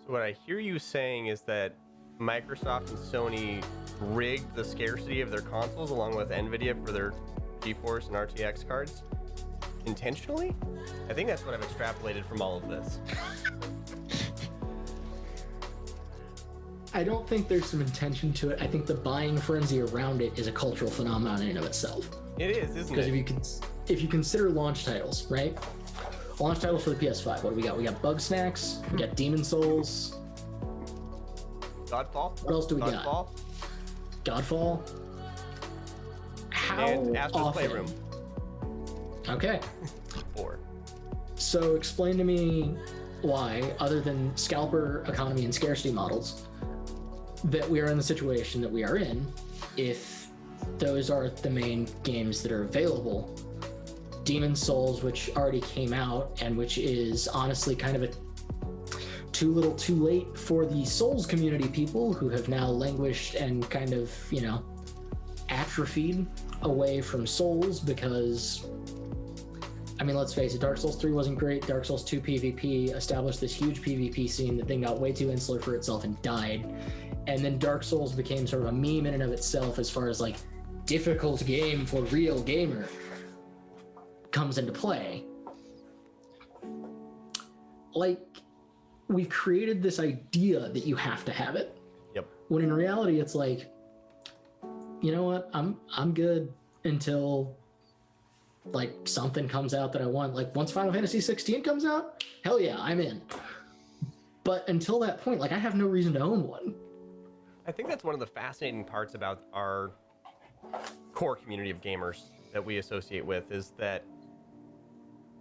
So what I hear you saying is that Microsoft and Sony rigged the scarcity of their consoles along with Nvidia for their GeForce and RTX cards intentionally? I think that's what I've extrapolated from all of this. I don't think there's some intention to it. I think the buying frenzy around it is a cultural phenomenon in and of itself. It is, isn't it? Because if you consider launch titles, right? Launch titles for the PS5, what do we got? We got Bugsnax, we got Demon Souls. Godfall? What else do we got? Godfall. How and Astro's often? Playroom. Okay. 4. So explain to me why, other than scalper economy and scarcity models, that we are in the situation that we are in, if those are the main games that are available. Demon Souls, which already came out and which is honestly kind of a too little too late for the Souls community people who have now languished and kind of, you know, atrophied away from Souls because, I mean, let's face it, Dark Souls 3 wasn't great. Dark Souls 2 PvP established this huge PvP scene that then got way too insular for itself and died. And then Dark Souls became sort of a meme in and of itself as far as like difficult game for real gamer comes into play. Like, we've created this idea that you have to have it. Yep. When in reality, it's like, you know what? I'm good until like something comes out that I want. Like once Final Fantasy 16 comes out, hell yeah, I'm in. But until that point, like I have no reason to own one. I think that's one of the fascinating parts about our core community of gamers that we associate with is that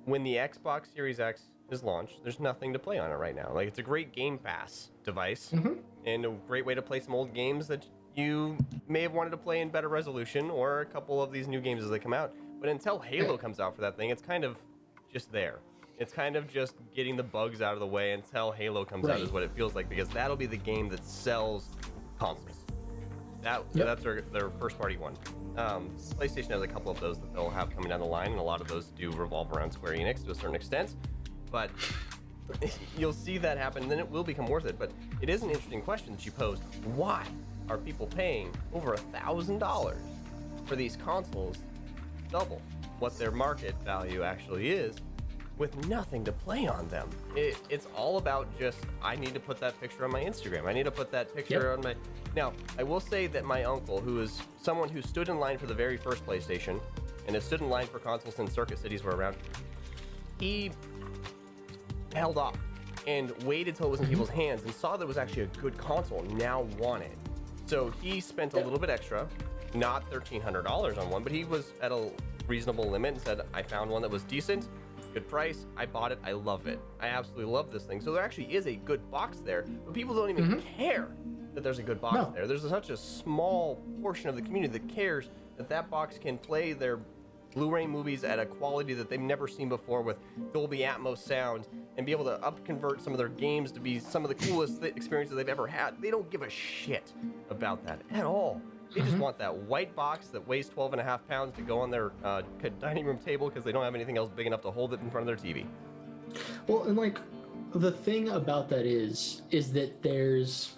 when the Xbox Series X is launched, there's nothing to play on it right now. Like, it's a great Game Pass device and a great way to play some old games that you may have wanted to play in better resolution or a couple of these new games as they come out. But until Halo comes out for that thing, it's kind of just there. It's kind of just getting the bugs out of the way until Halo comes out is what it feels like, because that'll be the game that sells consoles. That's their first party one. PlayStation has a couple of those that they'll have coming down the line, and a lot of those do revolve around Square Enix to a certain extent. But you'll see that happen, and then it will become worth it. But it is an interesting question that you posed. Why are people paying over $1,000 for these consoles, double what their market value actually is, with nothing to play on them? It's all about just, I need to put that picture on my Instagram. I need to put that picture on my... Now, I will say that my uncle, who is someone who stood in line for the very first PlayStation, and has stood in line for consoles since Circuit Cities were around, he held off and waited till it was in people's hands and saw that it was actually a good console and now wanted. So he spent a little bit extra, not $1,300 on one, but he was at a reasonable limit and said, I found one that was decent, good price, I bought it, I love it. I absolutely love this thing. So there actually is a good box there, but people don't even care that there's a good box there. There's such a small portion of the community that cares that that box can play their Blu-ray movies at a quality that they've never seen before with Dolby Atmos sound and be able to up-convert some of their games to be some of the coolest experiences they've ever had. They don't give a shit about that at all. They just want that white box that weighs 12.5 pounds to go on their dining room table because they don't have anything else big enough to hold it in front of their TV. Well, and like, the thing about that is that there's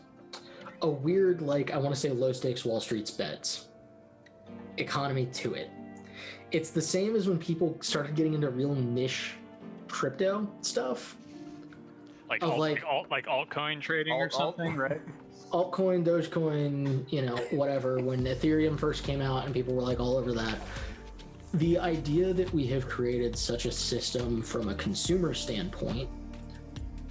a weird, like, I want to say low-stakes Wall Street's bets economy to it. It's the same as when people started getting into real niche crypto stuff. Like altcoin trading or something, right? Altcoin, Dogecoin, whatever. When Ethereum first came out and people were like all over that. The idea that we have created such a system from a consumer standpoint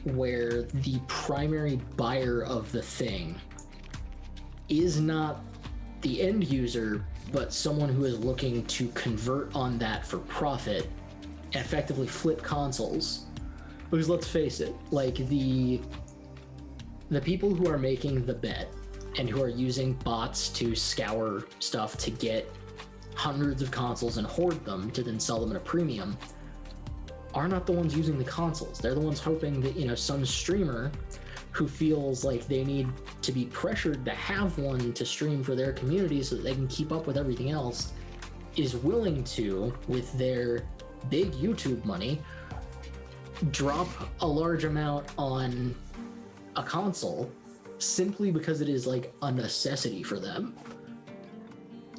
where the primary buyer of the thing is not the end user, but someone who is looking to convert on that for profit and effectively flip consoles. Because let's face it, like the people who are making the bet and who are using bots to scour stuff to get hundreds of consoles and hoard them to then sell them at a premium are not the ones using the consoles. They're the ones hoping that, some streamer who feels like they need to be pressured to have one to stream for their community so that they can keep up with everything else is willing to, with their big YouTube money, drop a large amount on a console simply because it is like a necessity for them.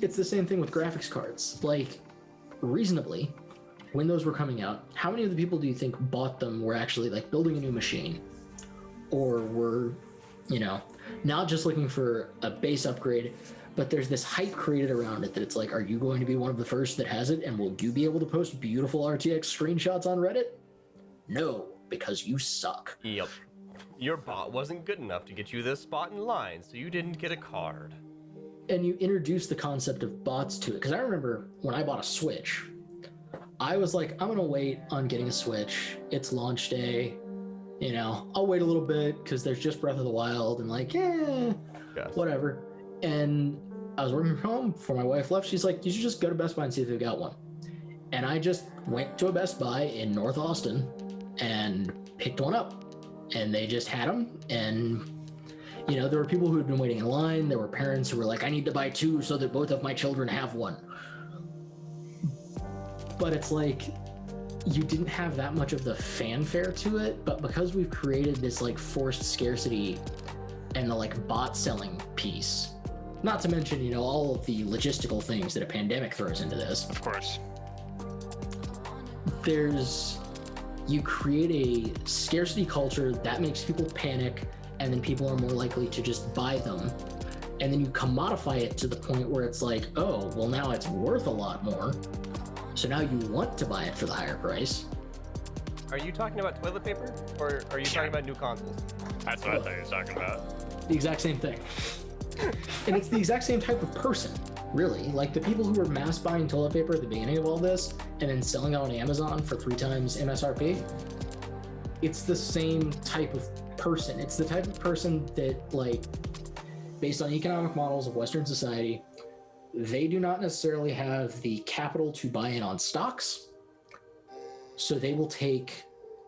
It's the same thing with graphics cards. Like, reasonably, when those were coming out, how many of the people do you think bought them were actually like building a new machine, or were, not just looking for a base upgrade, but there's this hype created around it that it's like, are you going to be one of the first that has it, and will you be able to post beautiful RTX screenshots on Reddit? No, because you suck. Yep. Your bot wasn't good enough to get you this spot in line, so you didn't get a card. And you introduce the concept of bots to it. Because I remember when I bought a Switch, I was like, I'm going to wait on getting a Switch. It's launch day. I'll wait a little bit because there's just Breath of the Wild, and like, whatever. And I was working from home before my wife left. She's like, you should just go to Best Buy and see if they've got one. And I just went to a Best Buy in North Austin and picked one up. And they just had them. And, there were people who had been waiting in line. There were parents who were like, I need to buy two so that both of my children have one. But it's like, you didn't have that much of the fanfare to it, but because we've created this like forced scarcity and the like bot selling piece, not to mention, all of the logistical things that a pandemic throws into this. Of course. You create a scarcity culture that makes people panic, and then people are more likely to just buy them. And then you commodify it to the point where it's like, oh, well, now it's worth a lot more. So now you want to buy it for the higher price. Are you talking about toilet paper, or are you talking about new consoles? That's what I thought you were talking about. The exact same thing. And it's the exact same type of person, really. Like the people who were mass buying toilet paper at the beginning of all this and then selling it on Amazon for 3 times MSRP, it's the same type of person. It's the type of person that, like, based on economic models of Western society, they do not necessarily have the capital to buy in on stocks. So they will take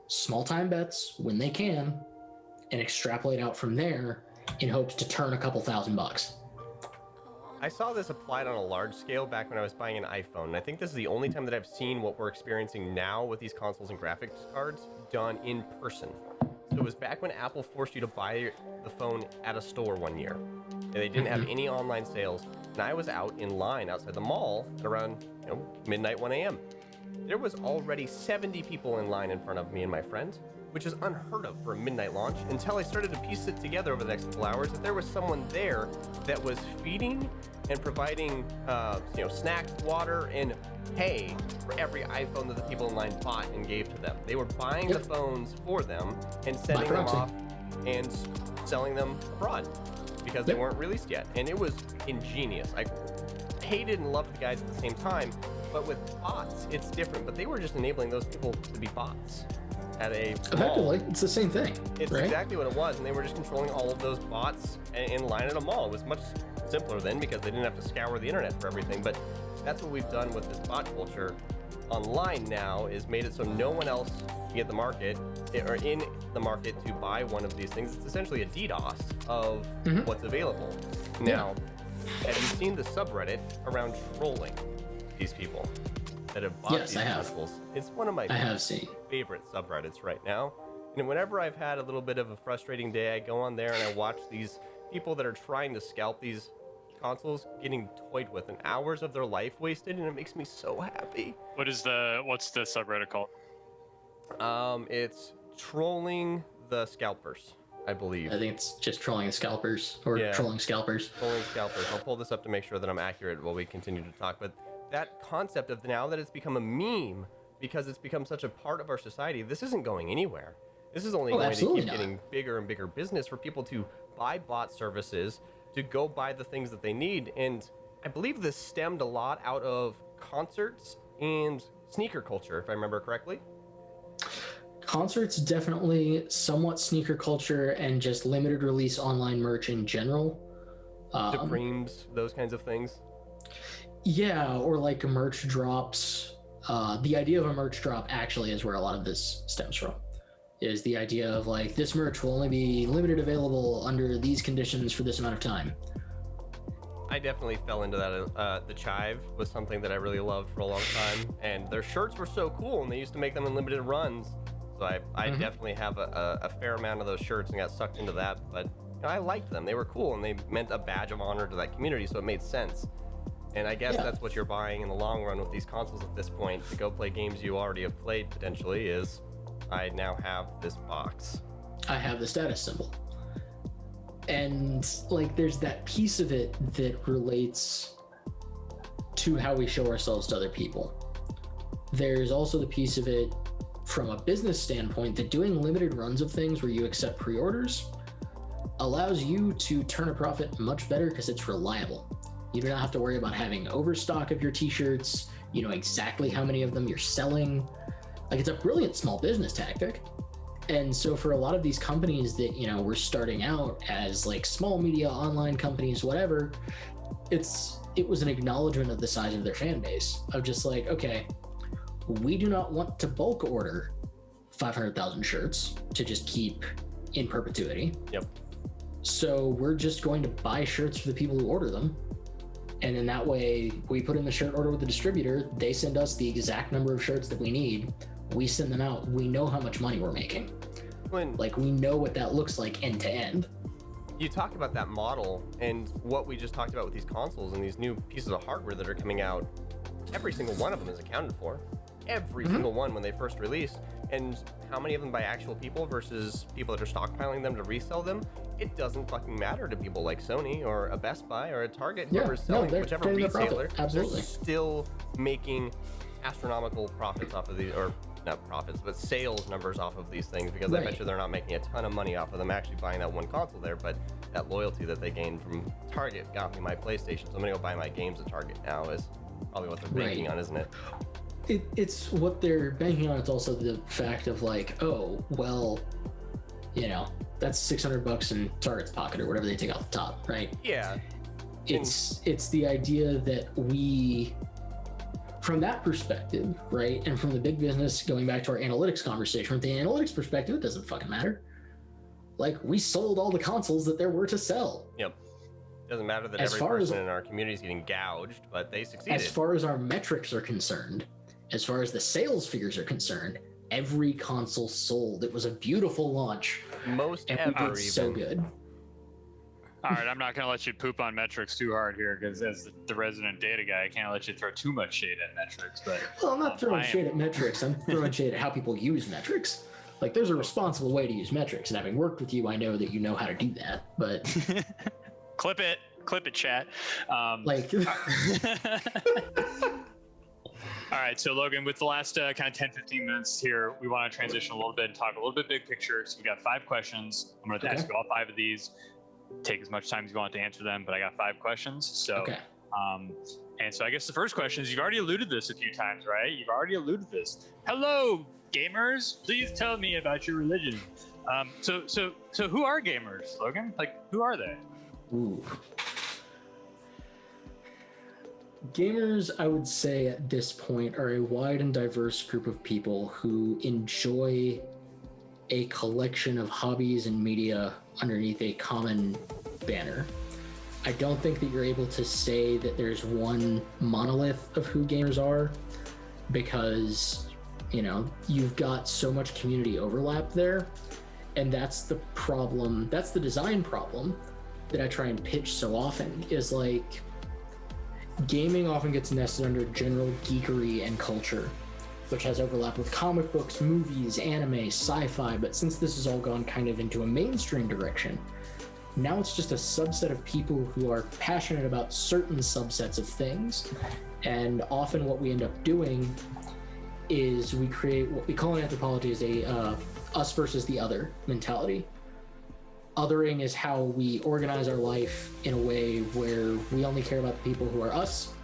small time bets when they can and extrapolate out from there in hopes to turn a couple $1,000. I saw this applied on a large scale back when I was buying an iPhone, and I think this is the only time that I've seen what we're experiencing now with these consoles and graphics cards done in person. So it was back when Apple forced you to buy the phone at a store one year, and they didn't have any online sales, and I was out in line outside the mall at around midnight, 1 a.m. There was already 70 people in line in front of me and my friends, which is unheard of for a midnight launch, until I started to piece it together over the next couple hours that there was someone there that was feeding and providing snacks, water, and pay for every iPhone that the people in line bought and gave to them. They were buying the phones for them and sending them off and selling them abroad because they weren't released yet. And it was ingenious. I hated and loved the guys at the same time, but with bots, it's different. But they were just enabling those people to be bots at a mall. Effectively, it's the same thing. It's exactly what it was, and they were just controlling all of those bots in line at a mall. It was much simpler then because they didn't have to scour the internet for everything, but that's what we've done with this bot culture online now, is made it so no one else can get the market or in the market to buy one of these things. It's essentially a DDoS of what's available. Now, have you seen the subreddit around trolling these people that have bought these consoles? It's one of my favorite subreddits right now. And whenever I've had a little bit of a frustrating day, I go on there and I watch these people that are trying to scalp these consoles getting toyed with and hours of their life wasted, and it makes me so happy. What's the subreddit called? It's trolling the scalpers, I believe. I think it's just trolling the scalpers, or trolling scalpers. Trolling scalpers. I'll pull this up to make sure that I'm accurate while we continue to talk. But that concept of now that it's become a meme because it's become such a part of our society, this isn't going anywhere. This is only going to keep getting bigger and bigger business for people to buy bot services, to go buy the things that they need. And I believe this stemmed a lot out of concerts and sneaker culture, if I remember correctly. Concerts, definitely, somewhat sneaker culture, and just limited release online merch in general. Supremes, those kinds of things. Yeah, or like merch drops. The idea of a merch drop actually is where a lot of this stems from. Is the idea of like, this merch will only be limited available under these conditions for this amount of time. I definitely fell into that. The Chive was something that I really loved for a long time, and their shirts were so cool, and they used to make them in limited runs. So I definitely have a fair amount of those shirts and got sucked into that, but I liked them. They were cool, and they meant a badge of honor to that community, so it made sense. And I guess that's what you're buying in the long run with these consoles at this point, to go play games you already have played potentially, is I now have this box. I have the status symbol. And like, there's that piece of it that relates to how we show ourselves to other people. There's also the piece of it from a business standpoint that doing limited runs of things where you accept pre-orders allows you to turn a profit much better because it's reliable. You do not have to worry about having overstock of your t-shirts. You know exactly how many of them you're selling. Like, it's a brilliant small business tactic. And so for a lot of these companies that, were starting out as like small media, online companies, whatever, it was an acknowledgement of the size of their fan base, of just like, okay, we do not want to bulk order 500,000 shirts to just keep in perpetuity. Yep. So we're just going to buy shirts for the people who order them. And in that way, we put in the shirt order with the distributor. They send us the exact number of shirts that we need. We send them out. We know how much money we're making. We know what that looks like end to end. You talk about that model and what we just talked about with these consoles and these new pieces of hardware that are coming out. Every single one of them is accounted for. Every single one when they first released. And how many of them by actual people versus people that are stockpiling them to resell them, it doesn't fucking matter to people like Sony or a Best Buy or a Target, whoever's selling, whichever retailer, they're still making astronomical profits off of these, or not profits, but sales numbers off of these things, because I bet you they're not making a ton of money off of them actually buying that one console there, but that loyalty that they gained from Target got me my PlayStation, so I'm gonna go buy my games at Target now is probably what they're banking on, isn't it? It's what they're banking on. It's also the fact of like, oh, well, that's $600 in Target's pocket or whatever they take off the top, right? Yeah. It's the idea that we, from that perspective, right, and from the big business, going back to our analytics conversation, from the analytics perspective, it doesn't fucking matter. Like, we sold all the consoles that there were to sell. Yep. Doesn't matter that every person in our community is getting gouged, but they succeeded. As far as our metrics are concerned, as far as the sales figures are concerned, every console sold. It was a beautiful launch. Most and ever, we did so good. All right, I'm not going to let you poop on metrics too hard here, because as the resident data guy, I can't let you throw too much shade at metrics. But well, I'm not throwing shade at metrics. I'm throwing shade at how people use metrics. Like, there's a responsible way to use metrics, and having worked with you, I know that you know how to do that. But clip it, chat. All right, so Logan, with the last kind of 10-15 minutes here, we want to transition a little bit and talk a little bit big picture. So we got 5 questions. I'm going to ask you all 5 of these. Take as much time as you want to answer them, but I got 5 questions. So, and so I guess the first question is, you've already alluded to this a few times, right? You've already alluded to this. Hello, gamers. Please tell me about your religion. So who are gamers, Logan? Like, who are they? Ooh. Gamers, I would say at this point, are a wide and diverse group of people who enjoy a collection of hobbies and media underneath a common banner. I don't think that you're able to say that there's one monolith of who gamers are, because, you know, you've got so much community overlap there, and that's the problem. That's the design problem that I try and pitch so often, is like, gaming often gets nested under general geekery and culture, which has overlap with comic books, movies, anime, sci-fi, but since this has all gone kind of into a mainstream direction, now it's just a subset of people who are passionate about certain subsets of things. And often what we end up doing is we create what we call in anthropology is a us versus the other mentality. Othering is how we organize our life in a way where we only care about the people who are us.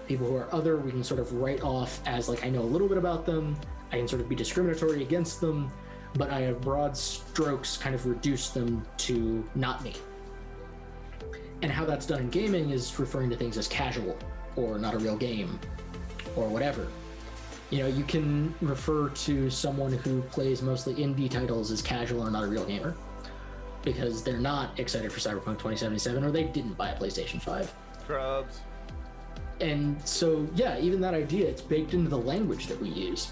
People who are other, we can sort of write off as like, I know a little bit about them, I can sort of be discriminatory against them, but I have broad strokes kind of reduce them to not me. And how that's done in gaming is referring to things as casual, or not a real game, or whatever. You know, you can refer to someone who plays mostly indie titles as casual or not a real gamer, because they're not excited for Cyberpunk 2077, or they didn't buy a PlayStation 5. Scrubs. And so, yeah, even that idea, it's baked into the language that we use.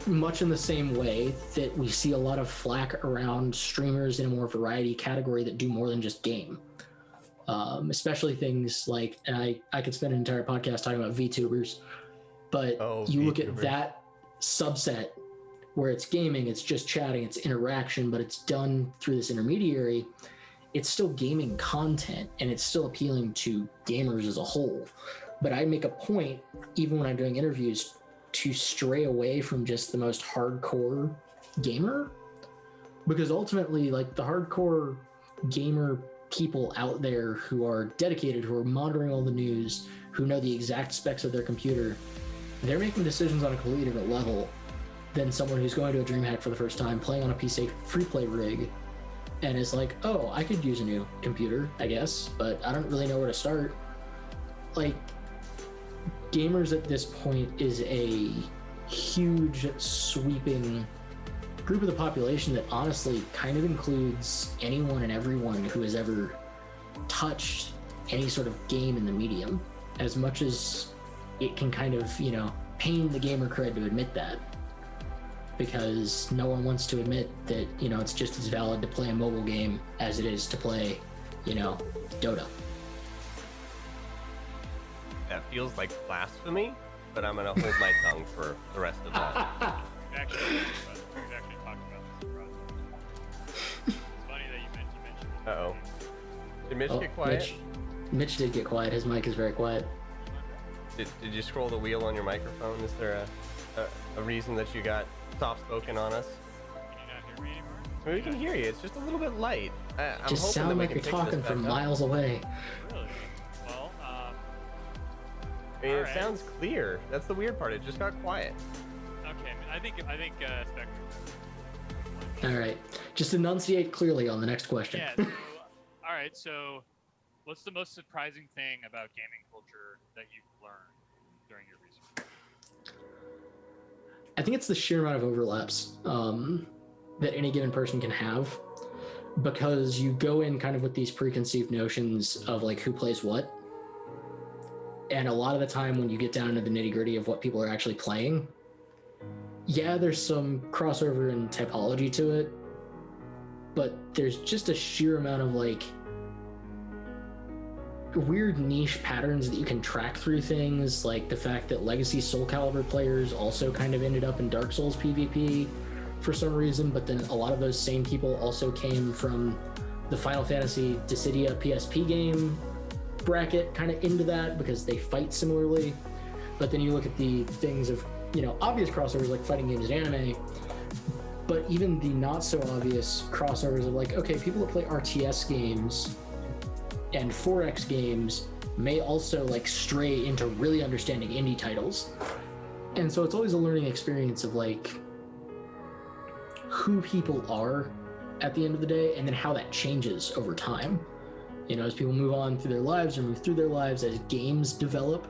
Much in the same way that we see a lot of flack around streamers in a more variety category that do more than just game. Especially things like, and I could spend an entire podcast talking about VTubers, but you look at that subset where it's gaming, it's just chatting, it's interaction, but it's done through this intermediary. It's still gaming content, and it's still appealing to gamers as a whole. But I make a point, even when I'm doing interviews, to stray away from just the most hardcore gamer, because ultimately, like, the hardcore gamer people out there who are dedicated, who are monitoring all the news, who know the exact specs of their computer, they're making decisions on a completely different level than someone who's going to a DreamHack for the first time, playing on a PC free play rig, and is like, oh, I could use a new computer, I guess, but I don't really know where to start. Like, gamers at this point is a huge, sweeping group of the population that honestly kind of includes anyone and everyone who has ever touched any sort of game in the medium, as much as it can kind of, you know, pain the gamer cred to admit that. Because no one wants to admit that, you know, it's just as valid to play a mobile game as it is to play, you know, Dota. That feels like blasphemy, but I'm going to hold my tongue for the rest of that. We've actually talked about this in process. It's funny that you mentioned it. Uh-oh. Did Mitch get quiet? Mitch did get quiet. His mic is very quiet. Did you scroll the wheel on your microphone? Is there a reason that you got soft-spoken on us? Can you not hear me anymore? We can hear you. It's just a little bit light. I'm just hoping sound that we like can you're pick talking this from back up. miles away. Really? Well, I mean, it sounds clear. That's the weird part. It just got quiet. Okay, I think Spectrum. All right, just enunciate clearly on the next question. Yeah. So, all right. So, what's the most surprising thing about gaming culture that you've learned during your research? I think it's the sheer amount of overlaps that any given person can have. because you go in kind of with these preconceived notions of like who plays what. And a lot of the time when you get down into the nitty gritty of what people are actually playing, yeah, there's some crossover and typology to it, but there's just a sheer amount of like weird niche patterns that you can track through things, like the fact that Legacy Soul Calibur players also kind of ended up in Dark Souls PvP for some reason, but then a lot of those same people also came from the Final Fantasy Dissidia PSP game bracket kind of into that because they fight similarly. But then you look at the things of, you know, obvious crossovers like fighting games and anime, but even the not so obvious crossovers of like, okay, people that play RTS games and 4X games may also like stray into really understanding indie titles. And so it's always a learning experience of like who people are at the end of the day, and then how that changes over time. You know, as people move on through their lives or move through their lives, as games develop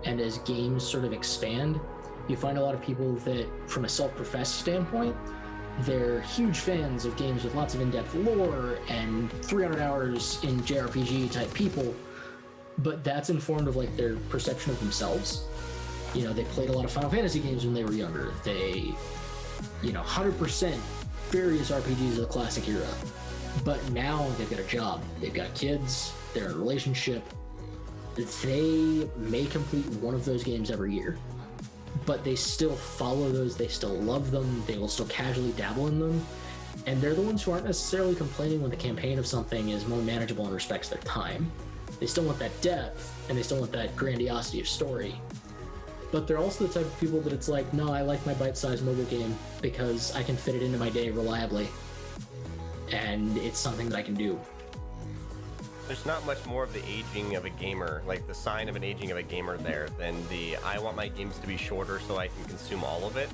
and as games sort of expand, you find a lot of people that, from a self-professed standpoint, they're huge fans of games with lots of in-depth lore and 300 hours in JRPG type people, but that's informed of like their perception of themselves. You know, they played a lot of Final Fantasy games when they were younger. They, you know, 100% various RPGs of the classic era. But now they've got a job, they've got kids, they're in a relationship. They may complete one of those games every year, but they still follow those, they still love them, they will still casually dabble in them. And they're the ones who aren't necessarily complaining when the campaign of something is more manageable and respects their time. They still want that depth, and they still want that grandiosity of story. But they're also the type of people that it's like, no, I like my bite-sized mobile game because I can fit it into my day reliably. And it's something that I can do. There's not much more of the aging of a gamer, like the sign of an aging of a gamer there, than the I want my games to be shorter so I can consume all of it.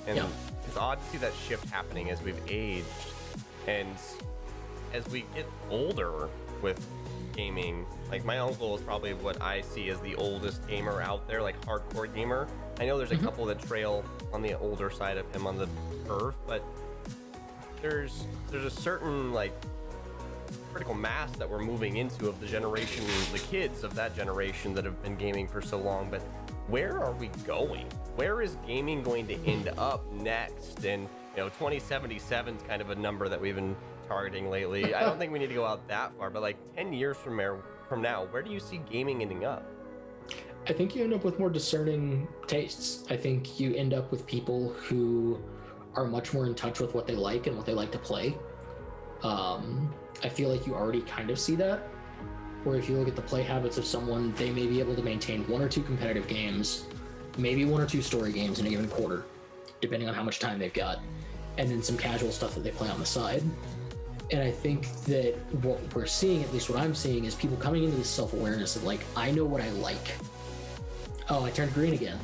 And yeah, it's odd to see that shift happening as we've aged. And as we get older with gaming, like my uncle is probably what I see as the oldest gamer out there, like hardcore gamer. I know there's a couple that trail on the older side of him on the curve, but there's a certain like critical mass that we're moving into of the generation, the kids of that generation that have been gaming for so long. But where are we going? Where is gaming going to end up next? And you know, 2077 is kind of a number that we've been targeting lately. I don't think we need to go out that far, but like 10 years from now, where do you see gaming ending up? I think you end up with more discerning tastes. I think you end up with people who are much more in touch with what they like and what they like to play. I feel like you already kind of see that, where if you look at the play habits of someone, they may be able to maintain 1 or 2 competitive games, maybe 1 or 2 story games in a given quarter, depending on how much time they've got, and then some casual stuff that they play on the side. And I think that what we're seeing, at least what I'm seeing, is people coming into this self-awareness of like, I know what I like. Oh, I turned green again.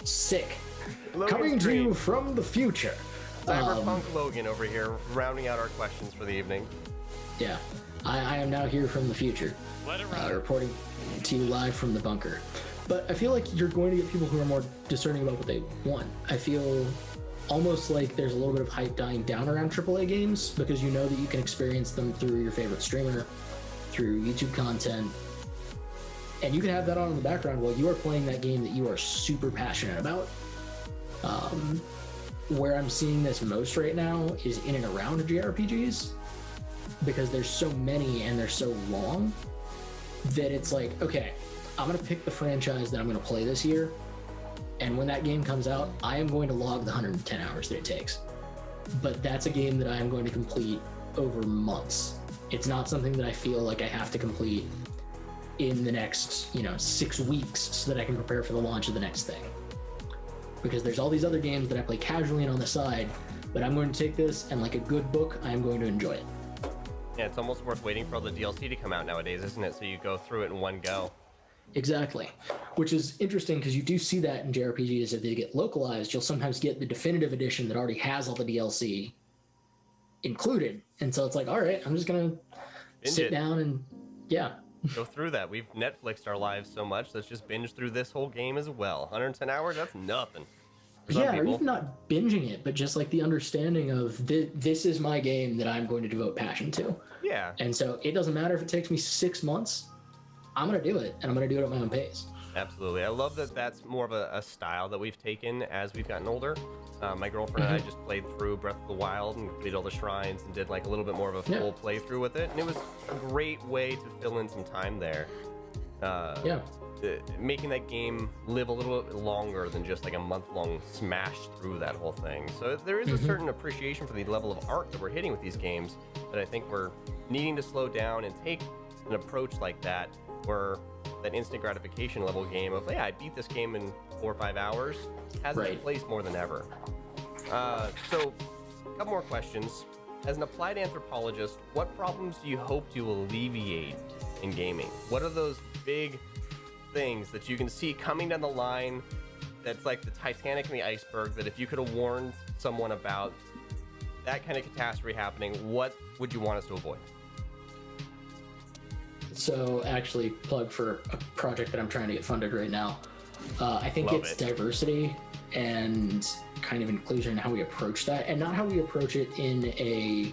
Sick. Logan's coming to green. you from the future. Cyberpunk Logan over here, rounding out our questions for the evening. Yeah, I am now here from the future, reporting to you live from the bunker. But I feel like you're going to get people who are more discerning about what they want. I feel almost like there's a little bit of hype dying down around AAA games because you know that you can experience them through your favorite streamer, through YouTube content, and you can have that on in the background while you are playing that game that you are super passionate about. Where I'm seeing this most right now is in and around JRPGs, because there's so many and they're so long that it's like, okay, I'm going to pick the franchise that I'm going to play this year, and when that game comes out, I am going to log the 110 hours that it takes. But that's a game that I am going to complete over months. It's not something that I feel like I have to complete in the next, 6 weeks so that I can prepare for the launch of the next thing. Because there's all these other games that I play casually and on the side, but I'm going to take this, and like a good book, I'm going to enjoy it. Yeah, it's almost worth waiting for all the DLC to come out nowadays, isn't it? So you go through it in one go. Exactly. Which is interesting because you do see that in JRPGs. If they get localized, you'll sometimes get the definitive edition that already has all the DLC included. And so it's like, all right, I'm just going to sit down and, go through that. We've Netflixed our lives so much, let's just binge through this whole game as well. 110 hours, that's nothing. Yeah, or even not binging it, but just like the understanding of this is my game that I'm going to devote passion to. Yeah. And so it doesn't matter if it takes me 6 months, I'm going to do it, and I'm going to do it at my own pace. Absolutely. I love that that's more of a style that we've taken as we've gotten older. My girlfriend and I just played through Breath of the Wild and completed all the shrines and did like a little bit more of a full playthrough with it. And it was a great way to fill in some time there. Making that game live a little bit longer than just like a month-long smash through that whole thing. So there is a certain appreciation for the level of art that we're hitting with these games that I think we're needing to slow down and take an approach like that where that instant gratification level game of, I beat this game in 4 or 5 hours has its place more than ever. So a couple more questions. As an applied anthropologist, what problems do you hope to alleviate in gaming? What are those big things that you can see coming down the line that's like the Titanic and the iceberg, that if you could have warned someone about that kind of catastrophe happening, what would you want us to avoid? So actually, plug for a project that I'm trying to get funded right now. I think it's diversity and kind of inclusion and how we approach that, and not how we approach it in a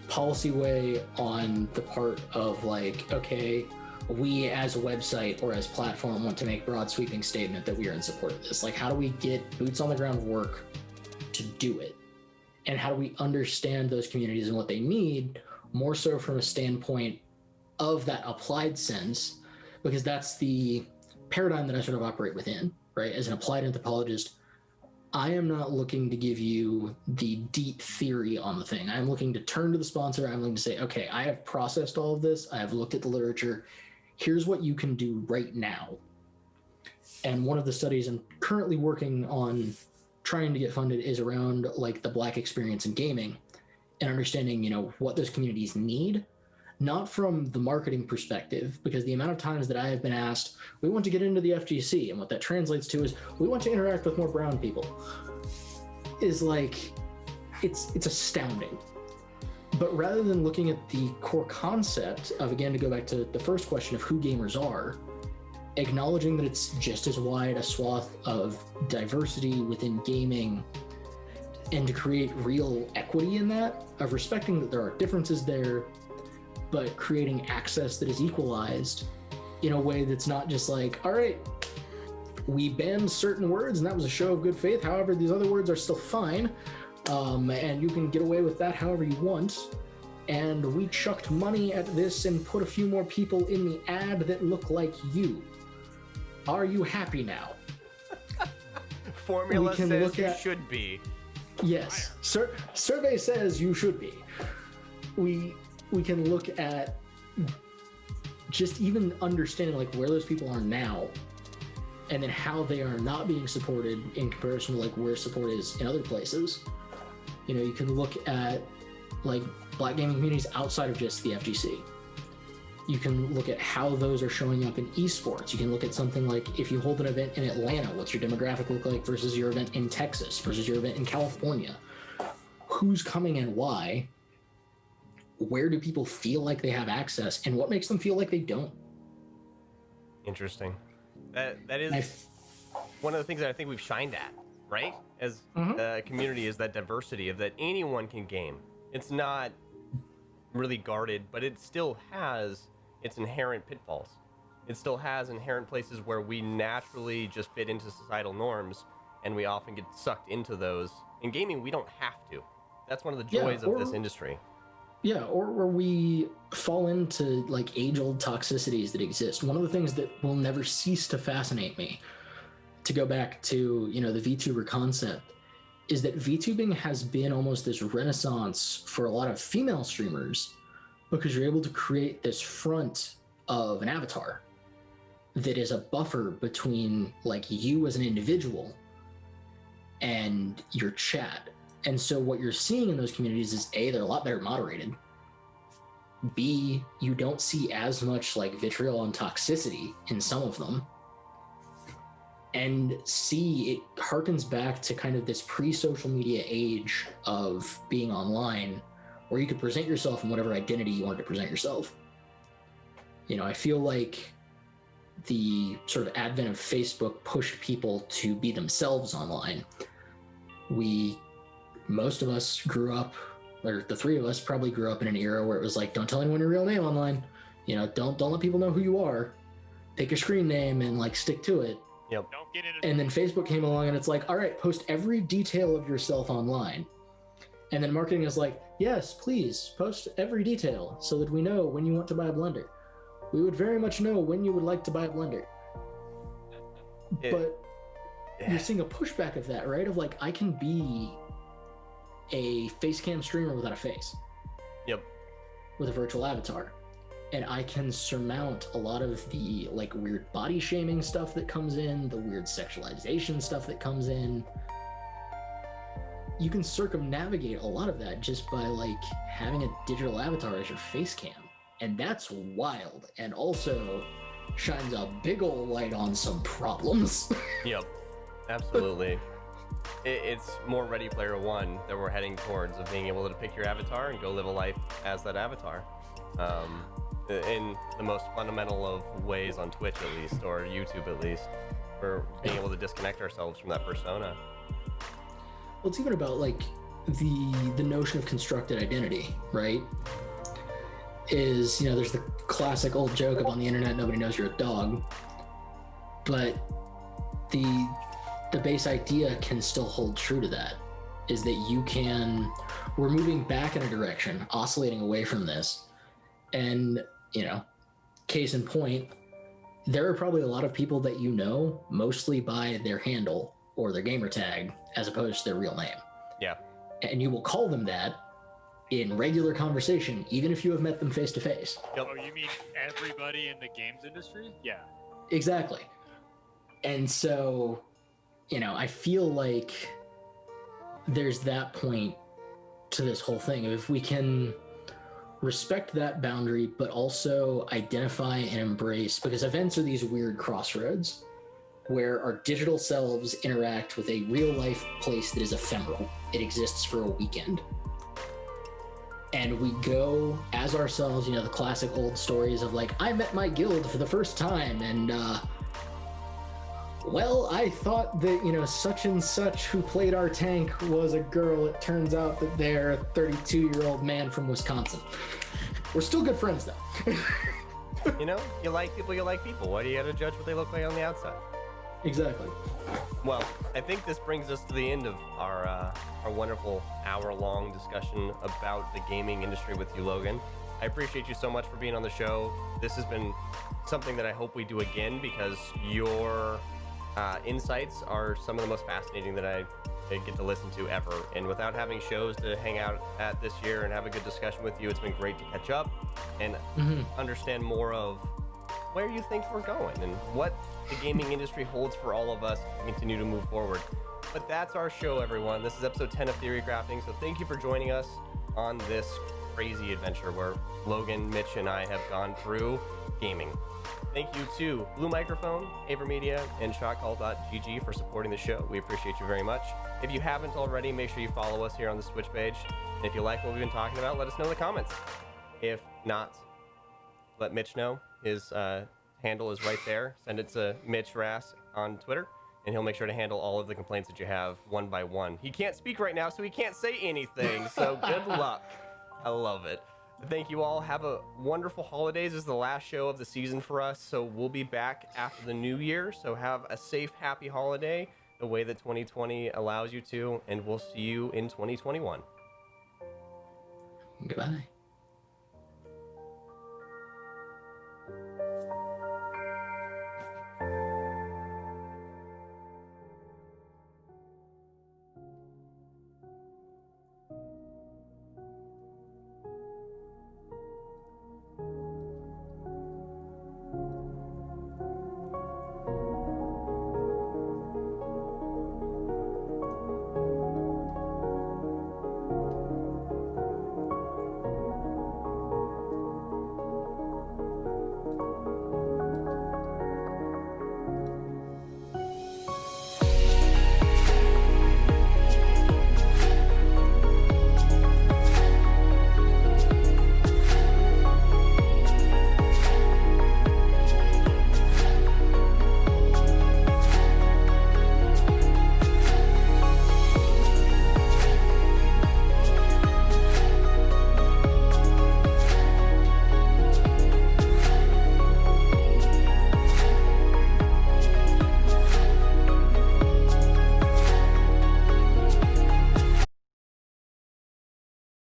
policy way on the part of like, okay, we as a website or as platform want to make broad sweeping statement that we are in support of this. Like, how do we get boots on the ground work to do it? And how do we understand those communities and what they need, more so from a standpoint of that applied sense, because that's the paradigm that I sort of operate within, right? As an applied anthropologist, I am not looking to give you the deep theory on the thing. I'm looking to turn to the sponsor. I'm looking to say, okay, I have processed all of this. I have looked at the literature. Here's what you can do right now. And one of the studies I'm currently working on trying to get funded is around like the Black experience in gaming and understanding, what those communities need, not from the marketing perspective, because the amount of times that I have been asked, we want to get into the FGC, and what that translates to is we want to interact with more brown people, is like, it's astounding. But rather than looking at the core concept of, again, to go back to the first question of who gamers are, acknowledging that it's just as wide a swath of diversity within gaming, and to create real equity in that, of respecting that there are differences there, but creating access that is equalized in a way that's not just like, all right, we banned certain words and that was a show of good faith. However, these other words are still fine. And you can get away with that however you want. And we chucked money at this and put a few more people in the ad that look like you. Are you happy now? Formula says you should be. Yes. Survey says you should be. We can look at just even understanding like where those people are now, and then how they are not being supported in comparison to like where support is in other places. You can look at like Black gaming communities outside of just the FGC. You can look at how those are showing up in esports. You can look at something like, if you hold an event in Atlanta, what's your demographic look like versus your event in Texas versus your event in California? Who's coming and why? Where do people feel like they have access, and what makes them feel like they don't? Interesting. That is one of the things that I think we've shined at, right? As a community, is that diversity of that anyone can game. It's not really guarded, but it still has its inherent pitfalls. It still has inherent places where we naturally just fit into societal norms, and we often get sucked into those. In gaming, we don't have to. That's one of the joys of this industry. Yeah, or where we fall into like age-old toxicities that exist. One of the things that will never cease to fascinate me, to go back to, the VTuber concept, is that VTubing has been almost this renaissance for a lot of female streamers, because you're able to create this front of an avatar that is a buffer between like you as an individual and your chat. And so what you're seeing in those communities is A, they're a lot better moderated. B, you don't see as much like vitriol and toxicity in some of them. And C, it harkens back to kind of this pre-social media age of being online, where you could present yourself in whatever identity you wanted to present yourself. I feel like the sort of advent of Facebook pushed people to be themselves online, most of us grew up, or the three of us probably grew up in an era where it was like, don't tell anyone your real name online. Don't let people know who you are. Pick a screen name and like stick to it. Yep. Don't get into. And then Facebook came along and it's like, all right, post every detail of yourself online. And then marketing is like, yes, please post every detail so that we know when you want to buy a blender. We would very much know when you would like to buy a blender. But you're seeing a pushback of that, right? Of like, I can be a face cam streamer without a face. Yep. With a virtual avatar. And I can surmount a lot of the like weird body shaming stuff that comes in, the weird sexualization stuff that comes in. You can circumnavigate a lot of that just by like having a digital avatar as your face cam. And that's wild. And also shines a big old light on some problems. Yep, absolutely. It's more Ready Player One that we're heading towards, of being able to pick your avatar and go live a life as that avatar. In the most fundamental of ways, on Twitch at least, or YouTube at least, we're being able to disconnect ourselves from that persona. Well, it's even about like the notion of constructed identity, right? Is, there's the classic old joke of on the internet, nobody knows you're a dog, but the base idea can still hold true to that, is that we're moving back in a direction, oscillating away from this. And, case in point, there are probably a lot of people that mostly by their handle or their gamer tag as opposed to their real name. Yeah. And you will call them that in regular conversation, even if you have met them face to face. Oh, you mean everybody in the games industry? Yeah. Exactly. And so, I feel like there's that point to this whole thing. If we can respect that boundary, but also identify and embrace, because events are these weird crossroads where our digital selves interact with a real life place that is ephemeral. It exists for a weekend. And we go as ourselves, the classic old stories of like, I met my guild for the first time and, well, I thought that, such and such who played our tank was a girl. It turns out that they're a 32-year-old man from Wisconsin. We're still good friends, though. You like people, you like people. Why do you have to judge what they look like on the outside? Exactly. Well, I think this brings us to the end of our wonderful hour-long discussion about the gaming industry with you, Logan. I appreciate you so much for being on the show. This has been something that I hope we do again, because your insights are some of the most fascinating that I get to listen to ever. And without having shows to hang out at this year and have a good discussion with you, it's been great to catch up and understand more of where you think we're going and what the gaming industry holds for all of us to continue to move forward. But that's our show, everyone. This is episode 10 of Theorycrafting, so thank you for joining us on this crazy adventure where Logan, Mitch, and I have gone through gaming. Thank you to Blue Microphone, Avermedia, and Shotcall.gg for supporting the show. We appreciate you very much. If you haven't already, make sure you follow us here on the Twitch page. And if you like what we've been talking about, let us know in the comments. If not, let Mitch know. His handle is right there. Send it to Mitch Rass on Twitter, and he'll make sure to handle all of the complaints that you have one by one. He can't speak right now, so he can't say anything, so good luck. I love it. Thank you all. Have a wonderful holidays. This is the last show of the season for us, so we'll be back after the new year. So have a safe, happy holiday the way that 2020 allows you to, and we'll see you in 2021. Goodbye.